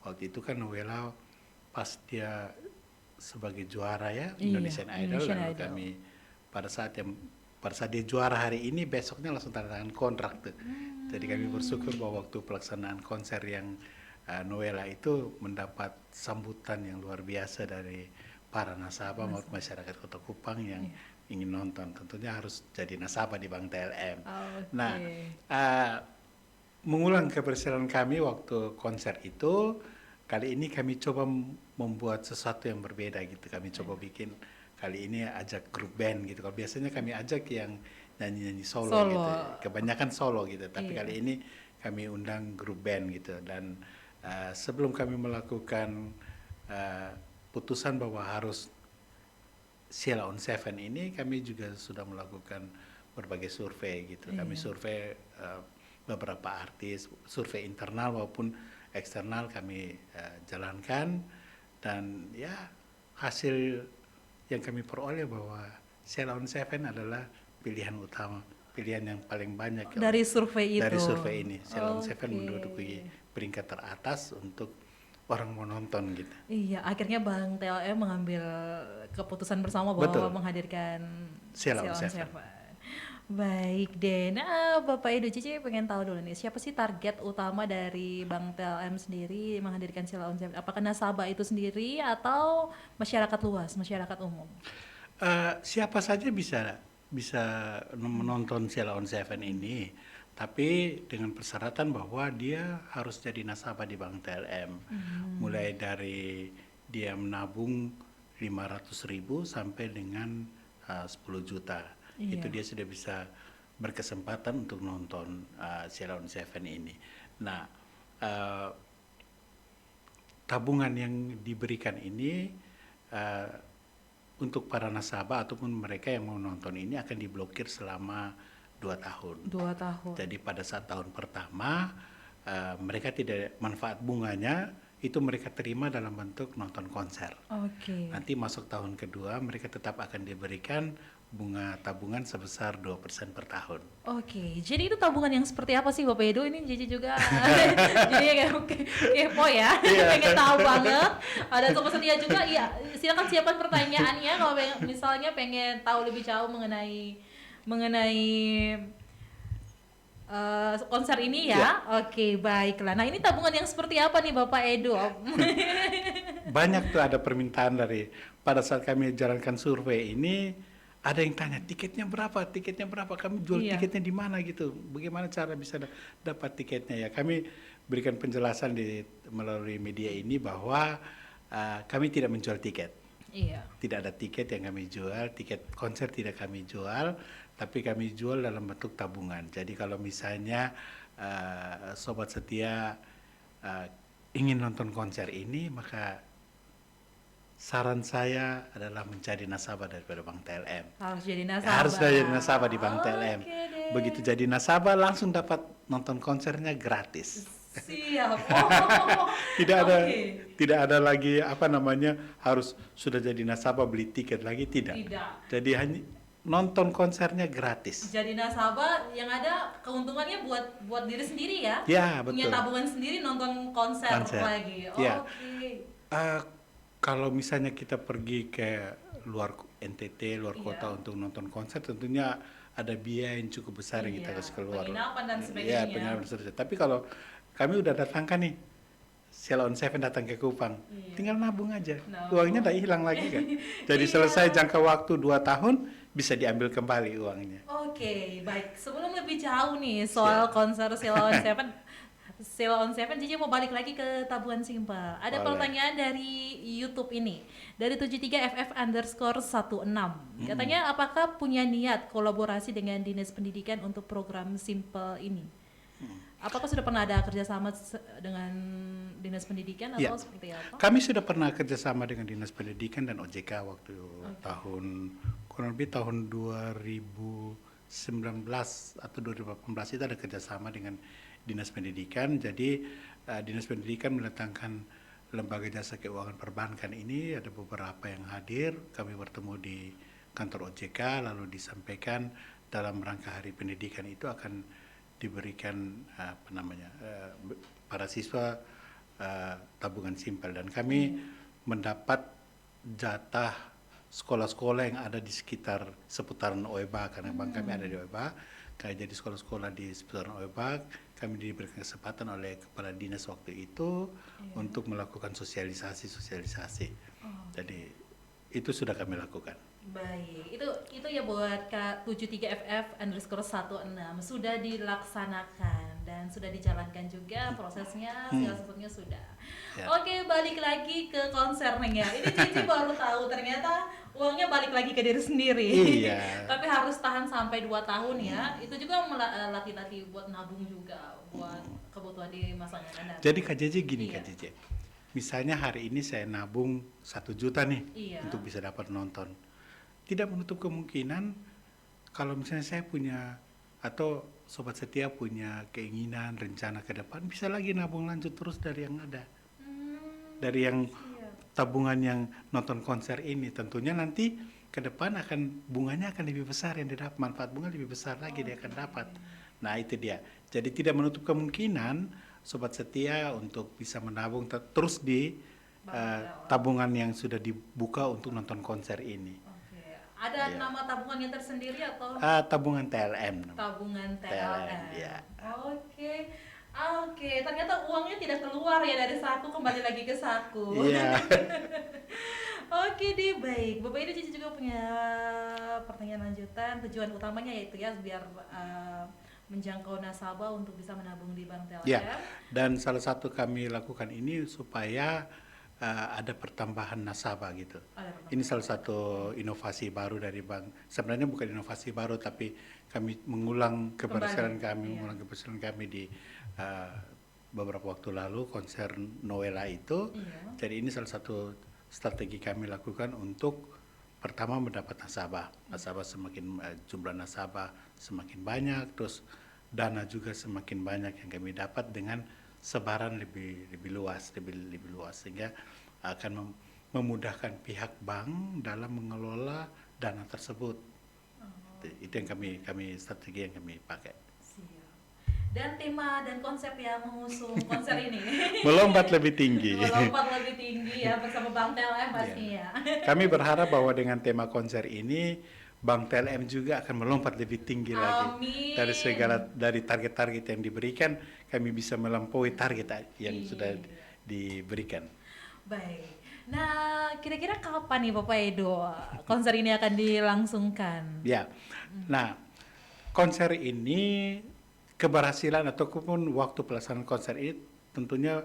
Waktu itu kan Novela pas dia sebagai juara ya Indonesian Idol, Indonesian lalu Idol. kami pada saat dia juara hari ini, besoknya langsung tanda tangan kontrak tuh. Jadi kami bersyukur bahwa waktu pelaksanaan konser yang Novela itu mendapat sambutan yang luar biasa dari para nasabah maupun masyarakat Kota Kupang yang ingin nonton. Tentunya harus jadi nasabah di Bang TLM. Oke. Nah, mengulang keberhasilan kami waktu konser itu, kali ini kami coba membuat sesuatu yang berbeda gitu. Kami coba bikin kali ini ajak grup band gitu. Kalau biasanya kami ajak yang nyanyi-nyanyi solo gitu. Kebanyakan solo gitu. Tapi kali ini kami undang grup band gitu. Dan sebelum kami melakukan putusan bahwa harus Sheila on Seven ini, kami juga sudah melakukan berbagai survei gitu. Kami survei beberapa artis, survei internal maupun eksternal kami jalankan, dan ya hasil yang kami peroleh bahwa Sheila on Seven adalah pilihan utama, pilihan yang paling banyak Dari survei itu. dari survei ini. Sheila on Seven menduduki peringkat teratas untuk orang mau nonton gitu. Iya, akhirnya Bang TLM mengambil keputusan bersama bahwa Betul. menghadirkan Sheila on on Seven. Baik deh, nah Bapak Edo, Cici pengen tahu dulu nih, siapa sih target utama dari Bang TLM sendiri menghadirkan Sheila on Seven? Apakah nasabah itu sendiri atau masyarakat luas, masyarakat umum? Siapa saja bisa menonton Sheila on Seven ini, tapi dengan persyaratan bahwa dia harus jadi nasabah di Bank TLM. Mulai dari dia menabung 500.000 sampai dengan 10 juta. Itu dia sudah bisa berkesempatan untuk nonton Sheila on Seven ini. Nah, tabungan yang diberikan ini untuk para nasabah ataupun mereka yang mau nonton ini akan diblokir selama 2 tahun. 2 tahun. Jadi pada saat tahun pertama mereka tidak, manfaat bunganya itu mereka terima dalam bentuk nonton konser. Oke. Nanti masuk tahun kedua mereka tetap akan diberikan bunga tabungan sebesar 2% per tahun. Oke, jadi itu tabungan yang seperti apa sih Bapak Edo? Ini Cici juga jadi kayak kepo ya, pengen tahu banget. Ada sobat setia juga, iya silakan siapkan pertanyaannya kalau misalnya pengen tahu lebih jauh mengenai konser ini ya. Oke, baiklah. Nah ini tabungan yang seperti apa nih Bapak Edo? Banyak tuh ada permintaan dari pada saat kami jalankan survei ini, ada yang tanya tiketnya berapa, kami jual tiketnya di mana gitu, bagaimana cara bisa dapat tiketnya ya. Kami berikan penjelasan melalui media ini bahwa kami tidak menjual tiket. Iya. Tidak ada tiket yang kami jual, tiket konser tidak kami jual, tapi kami jual dalam bentuk tabungan. Jadi kalau misalnya sobat setia ingin nonton konser ini, maka saran saya adalah menjadi nasabah daripada Bank TLM. Harus jadi nasabah. Harus jadi nasabah di Bank TLM. Oke deh. Begitu jadi nasabah langsung dapat nonton konsernya gratis. Siap. Oh, Tidak ada oke. tidak ada lagi apa namanya harus sudah jadi nasabah beli tiket lagi, tidak. Tidak. Jadi hanya nonton konsernya gratis. Jadi nasabah yang ada keuntungannya buat diri sendiri ya. Ya, Punya betul. tabungan sendiri nonton konser Konser. lagi. Ya. Oke. Eh, kalau misalnya kita pergi ke luar NTT, luar Iya. kota untuk nonton konser, tentunya ada biaya yang cukup besar yang kita Iya, harus keluar. penginapan dan Ya, sebagainya. penginapan dan sebagainya. Tapi kalau kami udah datangkan nih, Sheila on Seven datang ke Kupang, Iya. tinggal nabung aja, Nabung. uangnya udah hilang lagi kan. Jadi Iya. selesai jangka waktu 2 tahun, bisa diambil kembali uangnya. Oke, baik. Sebelum lebih jauh nih soal konser Sheila on Seven, Sheila on Seven, Cici mau balik lagi ke tabungan simpel. Ada Boleh. pertanyaan dari YouTube ini, dari 73FF_16. Katanya, apakah punya niat kolaborasi dengan Dinas Pendidikan untuk program simpel ini? Apakah sudah pernah ada kerjasama dengan Dinas Pendidikan atau Ya. seperti apa? Kami sudah pernah kerjasama dengan Dinas Pendidikan dan OJK waktu kurang lebih tahun 2019 atau 2018 itu ada kerjasama dengan Dinas Pendidikan. Jadi Dinas Pendidikan mendatangkan lembaga jasa keuangan perbankan ini, ada beberapa yang hadir. Kami bertemu di kantor OJK, lalu disampaikan dalam rangka Hari Pendidikan itu akan diberikan para siswa tabungan simpel, dan kami mendapat jatah sekolah-sekolah yang ada di sekitar seputaran OEBA, karena bank kami ada di OEBA. Kayak jadi sekolah-sekolah di seputaran OEBA, kami diberikan kesempatan oleh kepala dinas waktu itu untuk melakukan sosialisasi. Jadi itu sudah kami lakukan. Baik, itu ya buat K73FF_16 sudah dilaksanakan dan sudah dijalankan juga prosesnya, segala sesuatunya sudah. Ya. Oke, balik lagi ke konsernya. Ini Cici baru tahu ternyata uangnya balik lagi ke diri sendiri. Iya. Tapi harus tahan sampai 2 tahun ya. Itu juga latih-latih buat nabung juga buat kebutuhan di masa yang akan datang. Jadi Kak Jeje gini, Iya. Kak Jeje. Misalnya hari ini saya nabung 1 juta nih Iya. untuk bisa dapat nonton. Tidak menutup kemungkinan kalau misalnya saya punya atau sobat setia punya keinginan, rencana ke depan, bisa lagi nabung lanjut terus dari yang ada. Dari yang tabungan yang nonton konser ini, tentunya nanti ke depan bunganya akan lebih besar yang didapat, manfaat bunga lebih besar lagi dia akan dapat. Nah, itu dia. Jadi tidak menutup kemungkinan sobat setia untuk bisa menabung terus di tabungan yang sudah dibuka untuk nonton konser ini. Oke. Ada Iya. nama tabungannya tersendiri atau Tabungan TLM. tabungan TLM, TLM? iya. Oke. Oke, ternyata uangnya tidak keluar ya dari saku, kembali lagi ke saku. Iya. Oke deh, baik. Bapak ini Cici juga punya pertanyaan lanjutan. Tujuan utamanya yaitu ya biar menjangkau nasabah untuk bisa menabung di bank TLM. Ya, dan salah satu kami lakukan ini supaya ada pertambahan nasabah gitu. Ada pertambahan. Ini salah satu inovasi baru dari bank. Sebenarnya bukan inovasi baru, tapi kami mengulang keberhasilan kami di beberapa waktu lalu konser Noella itu. Iya. Jadi ini salah satu strategi kami lakukan untuk pertama mendapat nasabah semakin jumlah nasabah semakin banyak, terus dana juga semakin banyak yang kami dapat dengan sebaran lebih luas sehingga akan memudahkan pihak bank dalam mengelola dana tersebut. Itu yang kami strategi yang kami pakai. Siap. Dan tema dan konsep yang mengusung konser ini Melompat lebih tinggi. melompat lebih tinggi ya bersama Bank TLM pastinya. Kami berharap bahwa dengan tema konser ini Bank TLM juga akan melompat lebih tinggi lagi. Amin. Dari target-target yang diberikan, kami bisa melampaui target yang Iya. sudah diberikan. Baik. Nah, kira-kira kapan nih Bapak Edo konser ini akan dilangsungkan? Ya. Nah, konser ini keberhasilan ataupun waktu pelaksanaan konser ini tentunya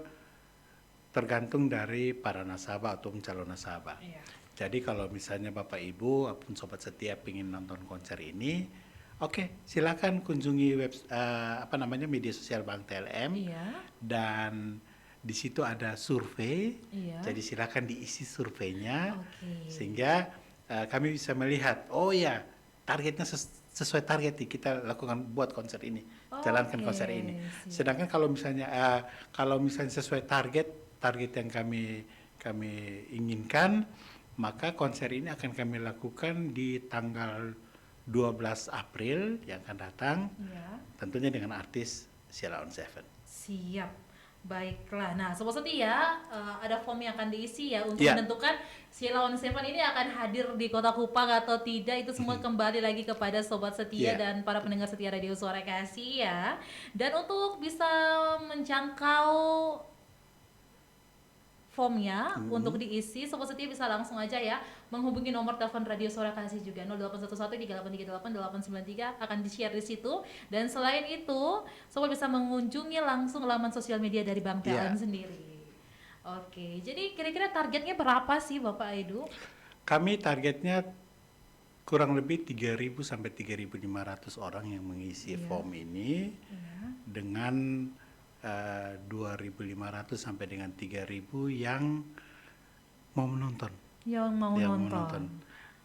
tergantung dari para nasabah atau calon nasabah. Iya. Jadi kalau misalnya Bapak Ibu ataupun sobat setia ingin nonton konser ini, oke, silakan kunjungi media sosial Bank TLM. Iya. Dan di situ ada survei. Iya. Jadi silakan diisi surveinya Oke. sehingga kami bisa melihat, oh ya, targetnya sesuai target nih, kita lakukan buat konser ini, jalankan konser ini. Siap. Sedangkan kalau misalnya sesuai target yang kami inginkan, maka konser ini akan kami lakukan di tanggal 12 April yang akan datang, Ya. tentunya dengan artis Sheila on Seven. Siap. Baiklah. Nah, Sobat Setia, ada form yang akan diisi ya untuk Iya. menentukan Sheila on Seven ini akan hadir di Kota Kupang atau tidak. Itu semua kembali lagi kepada Sobat Setia Iya. dan para pendengar setia Radio Suara Kasih ya. Dan untuk bisa menjangkau formnya untuk diisi, Sobat Setia bisa langsung aja ya menghubungi nomor telepon Radio Suara Kasih juga 0811-3838-893 akan di-share di situ. Dan selain itu, Sobat bisa mengunjungi langsung laman sosial media dari Bang TLM sendiri. Oke, jadi kira-kira targetnya berapa sih Bapak Edu? Kami targetnya kurang lebih 3.000 sampai 3.500 orang yang mengisi form ini dengan 2.500 sampai dengan 3.000 yang mau menonton. Yang mau nonton.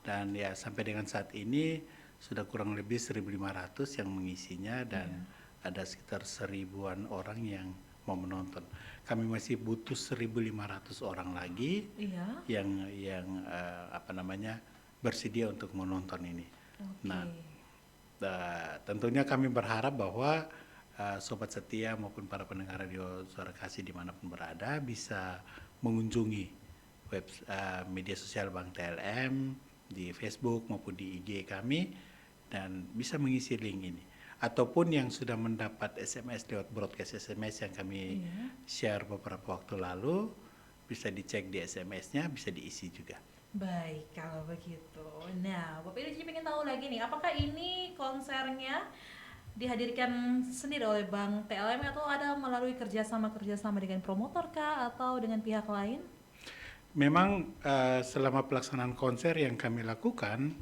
Dan ya sampai dengan saat ini sudah kurang lebih 1.500 yang mengisinya dan ada sekitar 1.000-an orang yang mau menonton. Kami masih butuh 1.500 orang lagi Iya. yang bersedia untuk menonton ini. Oke. Nah, tentunya kami berharap bahwa Sobat Setia maupun para pendengar Radio Suara Kasih dimanapun berada bisa mengunjungi media sosial Bang TLM di Facebook maupun di IG kami dan bisa mengisi link ini. Ataupun yang sudah mendapat SMS lewat broadcast SMS yang kami share beberapa waktu lalu, bisa dicek di SMS-nya, bisa diisi juga. Baik, kalau begitu. Nah, Bapak Edu pengen tahu lagi nih, apakah ini konsernya dihadirkan sendiri oleh Bang TLM atau ada melalui kerjasama dengan promotor kah atau dengan pihak lain? Memang selama pelaksanaan konser yang kami lakukan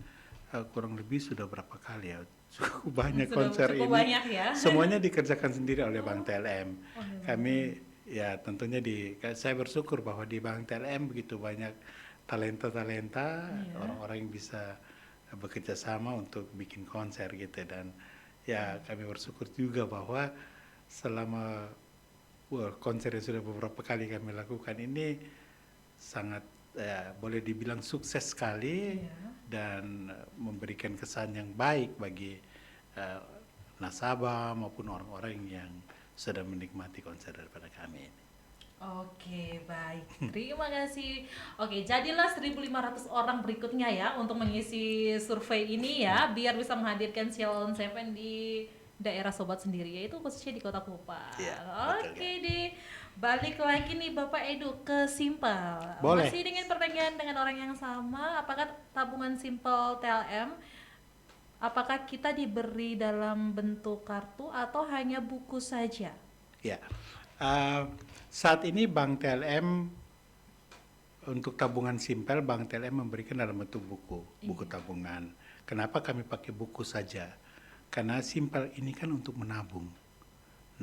kurang lebih sudah berapa kali ya, cukup banyak konser cukup ini. Banyak ya. Semuanya dikerjakan sendiri oleh Bang TLM. Kami ya tentunya saya bersyukur bahwa di Bang TLM begitu banyak talenta orang-orang yang bisa bekerja sama untuk bikin konser gitu. Dan ya kami bersyukur juga bahwa selama konser yang sudah beberapa kali kami lakukan ini sangat boleh dibilang sukses sekali dan memberikan kesan yang baik bagi nasabah maupun orang-orang yang sudah menikmati konser daripada kami ini. Oke, baik. Terima kasih. Oke, jadilah 1.500 orang berikutnya ya untuk mengisi survei ini ya, biar bisa menghadirkan Sheila on Seven di daerah Sobat sendiri, yaitu khususnya di Kota Kupang. Iya, Oke deh. Balik lagi nih Bapak Edu ke Simpel. Boleh. Masih dengan pertanyaan dengan orang yang sama, apakah tabungan Simpel TLM apakah kita diberi dalam bentuk kartu atau hanya buku saja? Ya. Saat ini Bank TLM untuk tabungan simpel, Bank TLM memberikan dalam bentuk buku tabungan. Kenapa kami pakai buku saja? Karena simpel ini kan untuk menabung.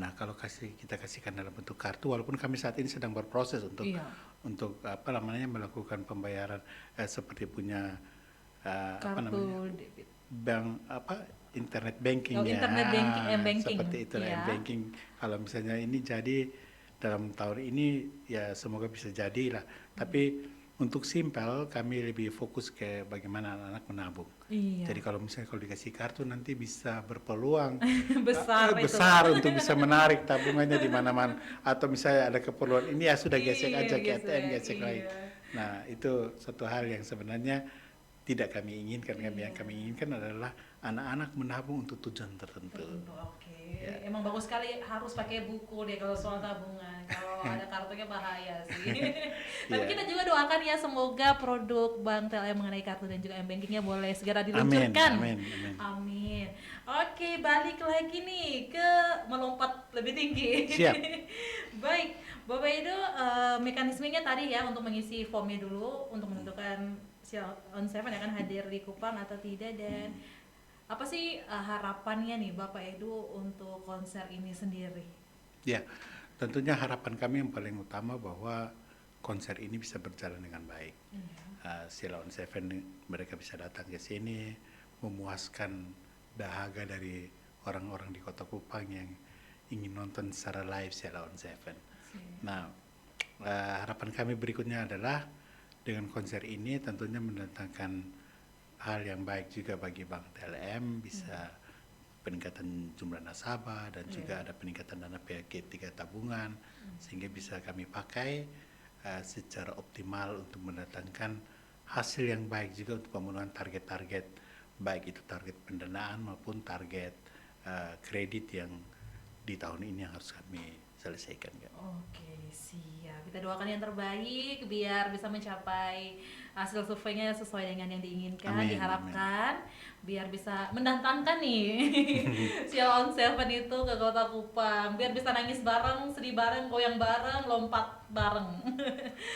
Nah, kalau kita kasihkan dalam bentuk kartu, walaupun kami saat ini sedang berproses untuk melakukan pembayaran seperti punya kartu debit. Bank internet banking internet banking seperti itu banking. Kalau misalnya ini jadi dalam tahun ini ya semoga bisa jadilah. Tapi untuk simpel kami lebih fokus ke bagaimana anak-anak menabung. Jadi kalau misalnya dikasih kartu nanti bisa berpeluang besar untuk bisa menarik tabungannya di mana-mana, atau misalnya ada keperluan ini ya sudah gesek aja ke ATM gesek lagi. Nah, itu satu hal yang sebenarnya tidak kami inginkan. Yang kami inginkan adalah anak-anak menabung untuk tujuan tertentu. Oke. Emang bagus sekali, harus pakai buku deh kalau soal tabungan. Kalau ada kartunya bahaya sih. Tapi kita juga doakan ya semoga produk Bank TLM mengenai kartu dan juga M-Bankingnya boleh segera diluncurkan. Amin. Oke, balik lagi nih ke melompat lebih tinggi. Siap. Baik, Bapak Edu, mekanismenya tadi ya untuk mengisi formnya dulu untuk menentukan Sheila on Seven akan hadir di Kupang atau tidak, dan apa sih harapannya nih Bapak Edu untuk konser ini sendiri? Ya, tentunya harapan kami yang paling utama bahwa konser ini bisa berjalan dengan baik. Sheila on Seven mereka bisa datang ke sini, memuaskan dahaga dari orang-orang di Kota Kupang yang ingin nonton secara live Sheila on Seven. Nah, harapan kami berikutnya adalah dengan konser ini tentunya mendatangkan hal yang baik juga bagi Bank TLM, bisa peningkatan jumlah nasabah dan juga ada peningkatan dana PK3 tabungan, sehingga bisa kami pakai secara optimal untuk mendatangkan hasil yang baik juga untuk pemenuhan target-target, baik itu target pendanaan maupun target kredit yang di tahun ini yang harus kami selesaikan. Oke, siap. Kita doakan yang terbaik biar bisa mencapai hasil surveinya sesuai dengan yang diinginkan, Amin, diharapkan biar bisa mendatangkan nih Sheila on Seven itu ke Kota Kupang, biar bisa nangis bareng, sedih bareng, goyang bareng, lompat bareng.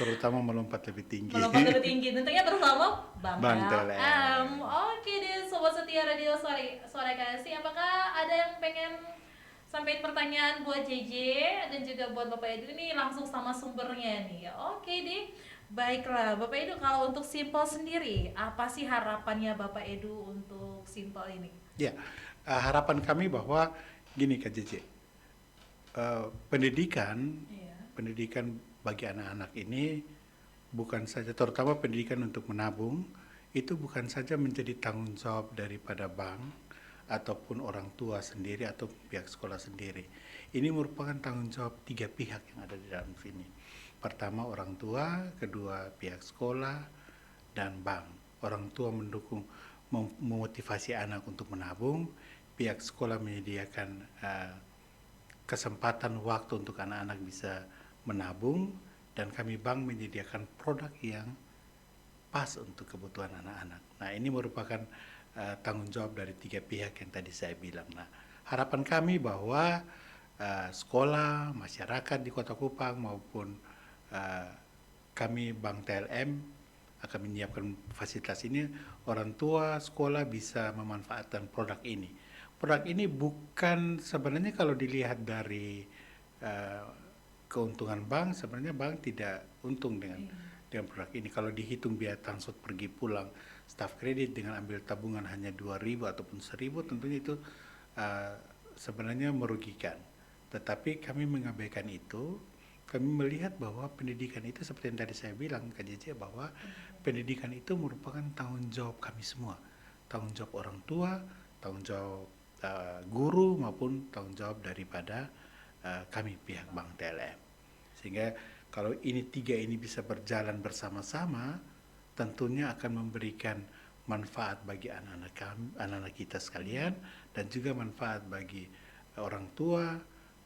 Terutama melompat lebih tinggi. Melompat lebih tinggi, tentunya bersama Bang Bang TLM. TLM. Oke deh, Sobat Setia Radio Suara Kasih, apakah ada yang pengen sampaikan pertanyaan buat JJ dan juga buat Bapak Edu ini langsung sama sumbernya nih. Oke deh, baiklah Bapak Edu, kalau untuk Simple sendiri, apa sih harapannya Bapak Edu untuk Simple ini? Ya, harapan kami bahwa gini Kak JJ, pendidikan Iya. pendidikan bagi anak-anak ini bukan saja, terutama pendidikan untuk menabung, itu bukan saja menjadi tanggung jawab daripada bank ataupun orang tua sendiri atau pihak sekolah sendiri. Ini merupakan tanggung jawab tiga pihak yang ada di dalam sini. Pertama orang tua, kedua pihak sekolah, dan bank. Orang tua mendukung, memotivasi anak untuk menabung, pihak sekolah menyediakan kesempatan waktu untuk anak-anak bisa menabung, dan kami bank menyediakan produk yang pas untuk kebutuhan anak-anak. Nah, ini merupakan tanggung jawab dari tiga pihak yang tadi saya bilang. Nah, harapan kami bahwa sekolah, masyarakat di Kota Kupang maupun kami Bank TLM akan menyiapkan fasilitas ini, orang tua sekolah bisa memanfaatkan produk ini. Produk ini bukan sebenarnya kalau dilihat dari keuntungan bank, sebenarnya bank tidak untung dengan produk ini. Kalau dihitung biaya transport pergi pulang staf kredit dengan ambil tabungan hanya 2.000 ataupun 1.000, tentunya itu sebenarnya merugikan. Tetapi kami mengabaikan itu. Kami melihat bahwa pendidikan itu seperti yang tadi saya bilang Kak JJ, bahwa pendidikan itu merupakan tanggung jawab kami semua. Tanggung jawab orang tua, tanggung jawab guru maupun tanggung jawab daripada kami pihak Bank TLM. Sehingga kalau ini tiga ini bisa berjalan bersama-sama, tentunya akan memberikan manfaat bagi anak-anak kita sekalian, dan juga manfaat bagi orang tua,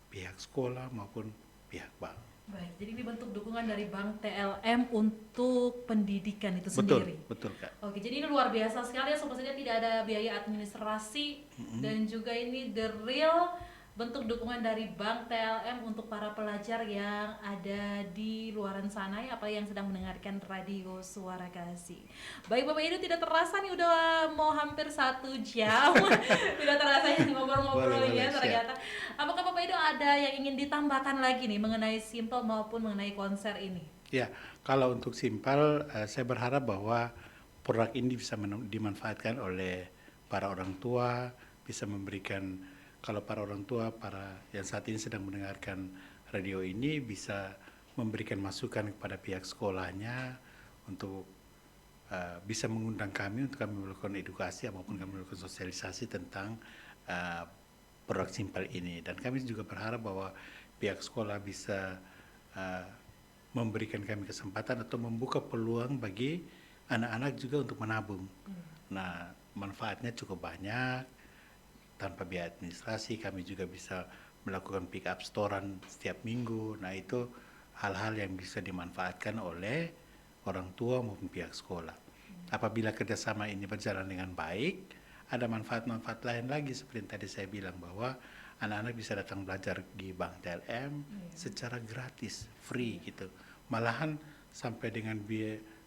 pihak sekolah maupun pihak bank. Baik, jadi ini bentuk dukungan dari Bank TLM untuk pendidikan itu Betul, sendiri. betul Kak. Oke, jadi ini luar biasa sekali ya, maksudnya tidak ada biaya administrasi dan juga ini the real bentuk dukungan dari Bank TLM untuk para pelajar yang ada di luaran sana ya, apalagi yang sedang mendengarkan Radio Suara Kasih. Baik Bapak Edu, tidak terasa nih udah mau hampir 1 jam. Tidak terasa ya ngobrol-ngobrol ya ternyata. Apakah Bapak Edu ada yang ingin ditambahkan lagi nih mengenai Simple maupun mengenai konser ini? Ya, kalau untuk Simple, saya berharap bahwa produk ini bisa dimanfaatkan oleh para orang tua, bisa memberikan, kalau para orang tua, para yang saat ini sedang mendengarkan radio ini, bisa memberikan masukan kepada pihak sekolahnya untuk bisa mengundang kami untuk kami melakukan edukasi maupun kami melakukan sosialisasi tentang produk Simple ini. Dan kami juga berharap bahwa pihak sekolah bisa memberikan kami kesempatan atau membuka peluang bagi anak-anak juga untuk menabung. Nah, manfaatnya cukup banyak. Tanpa biaya administrasi, kami juga bisa melakukan pick up storan setiap minggu. Nah, itu hal-hal yang bisa dimanfaatkan oleh orang tua maupun pihak sekolah. Apabila kerjasama ini berjalan dengan baik, ada manfaat-manfaat lain lagi seperti yang tadi saya bilang, bahwa anak-anak bisa datang belajar di Bank TLM secara gratis, free gitu. Malahan sampai dengan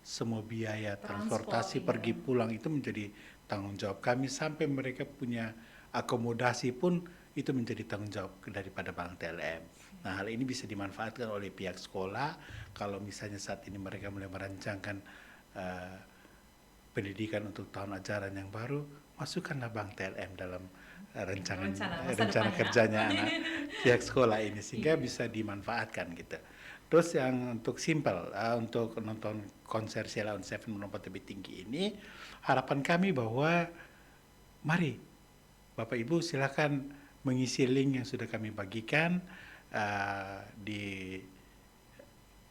semua biaya transportasi pergi pulang itu menjadi tanggung jawab kami, sampai mereka punya akomodasi pun itu menjadi tanggung jawab daripada Bank TLM. Nah, hal ini bisa dimanfaatkan oleh pihak sekolah kalau misalnya saat ini mereka mulai merancangkan pendidikan untuk tahun ajaran yang baru, masukkanlah Bank TLM dalam rencana masa rencana depan ya. kerjanya anak pihak sekolah ini sehingga Iya. bisa dimanfaatkan gitu. Terus yang untuk simpel, untuk nonton konser Sheila on Seven melompat lebih tinggi ini, harapan kami bahwa mari Bapak Ibu silakan mengisi link yang sudah kami bagikan di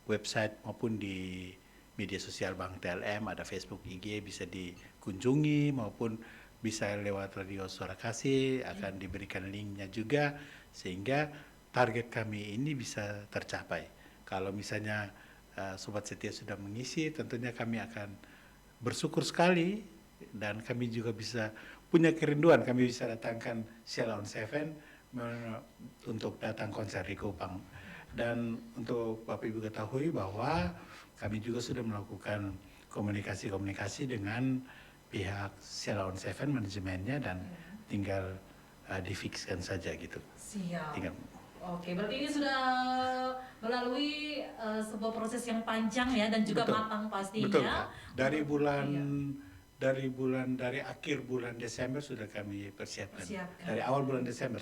website maupun di media sosial Bank TLM, ada Facebook, IG, bisa dikunjungi maupun bisa lewat Radio Suara Kasih, akan diberikan linknya juga sehingga target kami ini bisa tercapai. Kalau misalnya Sobat Setia sudah mengisi, tentunya kami akan bersyukur sekali dan kami juga bisa punya kerinduan, kami bisa datangkan Sheila on Seven untuk datang konser di Kupang. Dan untuk Bapak Ibu ketahui bahwa kami juga sudah melakukan komunikasi dengan pihak Sheila on Seven manajemennya dan tinggal difikskan saja gitu. Siap. Tinggal. Oke, berarti ini sudah melalui sebuah proses yang panjang ya dan juga Betul. matang pastinya. Betul, Kak. Dari Iya. dari akhir bulan Desember sudah kami persiapkan. Persiapkan. Dari awal bulan Desember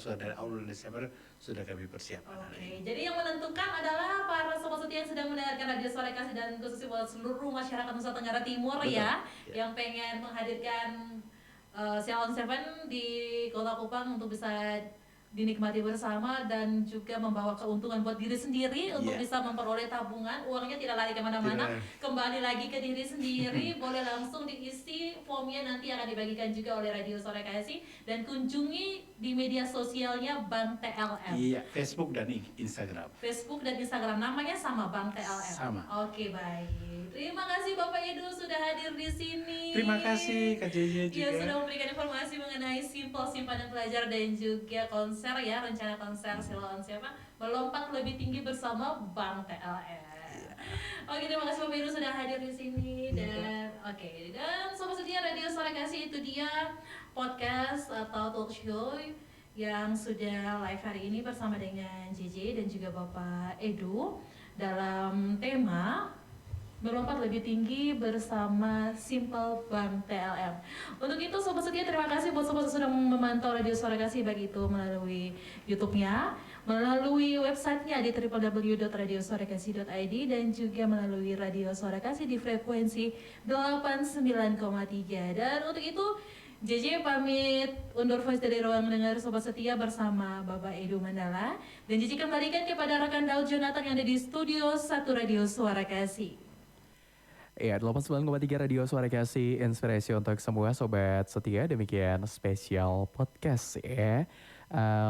sudah kami persiapkan. Oke, jadi yang menentukan adalah para sobat setia yang sedang mendengarkan Radio Suara Kasih dan khususnya buat seluruh masyarakat Nusa Tenggara Timur. Betul. Ya, Ya. yang pengen menghadirkan Sheila on Seven di Kota Kupang untuk bisa dinikmati bersama dan juga membawa keuntungan buat diri sendiri untuk Iya. bisa memperoleh tabungan, uangnya tidak lari kemana-mana, kembali lagi ke diri sendiri. Boleh langsung diisi formnya, nanti akan dibagikan juga oleh Radio Suara Kasih dan kunjungi di media sosialnya Bank TLM. Iya, Facebook dan Instagram. Facebook dan Instagram namanya sama Bank TLM. Sama. Oke, baik. Terima kasih Bapak Edu sudah hadir di sini. Terima kasih Kak JJ juga. Ya, sudah memberikan informasi mengenai Simpel Simpanan Pelajar dan juga konser ya, rencana konser Sheila on Seven melompat lebih tinggi bersama Bank TLM. Oke, terima kasih Bapak Edu sudah hadir di sini dan dan sobat setia Radio Suara Kasih, itu dia podcast atau talk show yang sudah live hari ini bersama dengan JJ dan juga Bapak Edu dalam tema melompat lebih tinggi bersama Simple Bank TLM. Untuk itu sobat setia, terima kasih buat sobat yang sudah memantau Radio Suara Kasih, baik itu melalui YouTube-nya, melalui websitenya di www.radiosuarakasih.id dan juga melalui Radio Suara Kasih di frekuensi 89,3. Dan untuk itu JJ pamit undur voice dari ruang dengar sobat setia bersama Bapak Edu Mandala, dan JJ kembalikan kepada rekan Daud Jonathan yang ada di studio 1 Radio Suara Kasih. Iya, 89,3 Radio Suara Kasih, inspirasi untuk semua sobat setia. Demikian spesial podcast ya.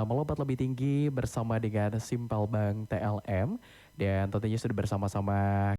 Melompat lebih tinggi bersama dengan Simple Bank TLM. Dan tentunya sudah bersama-sama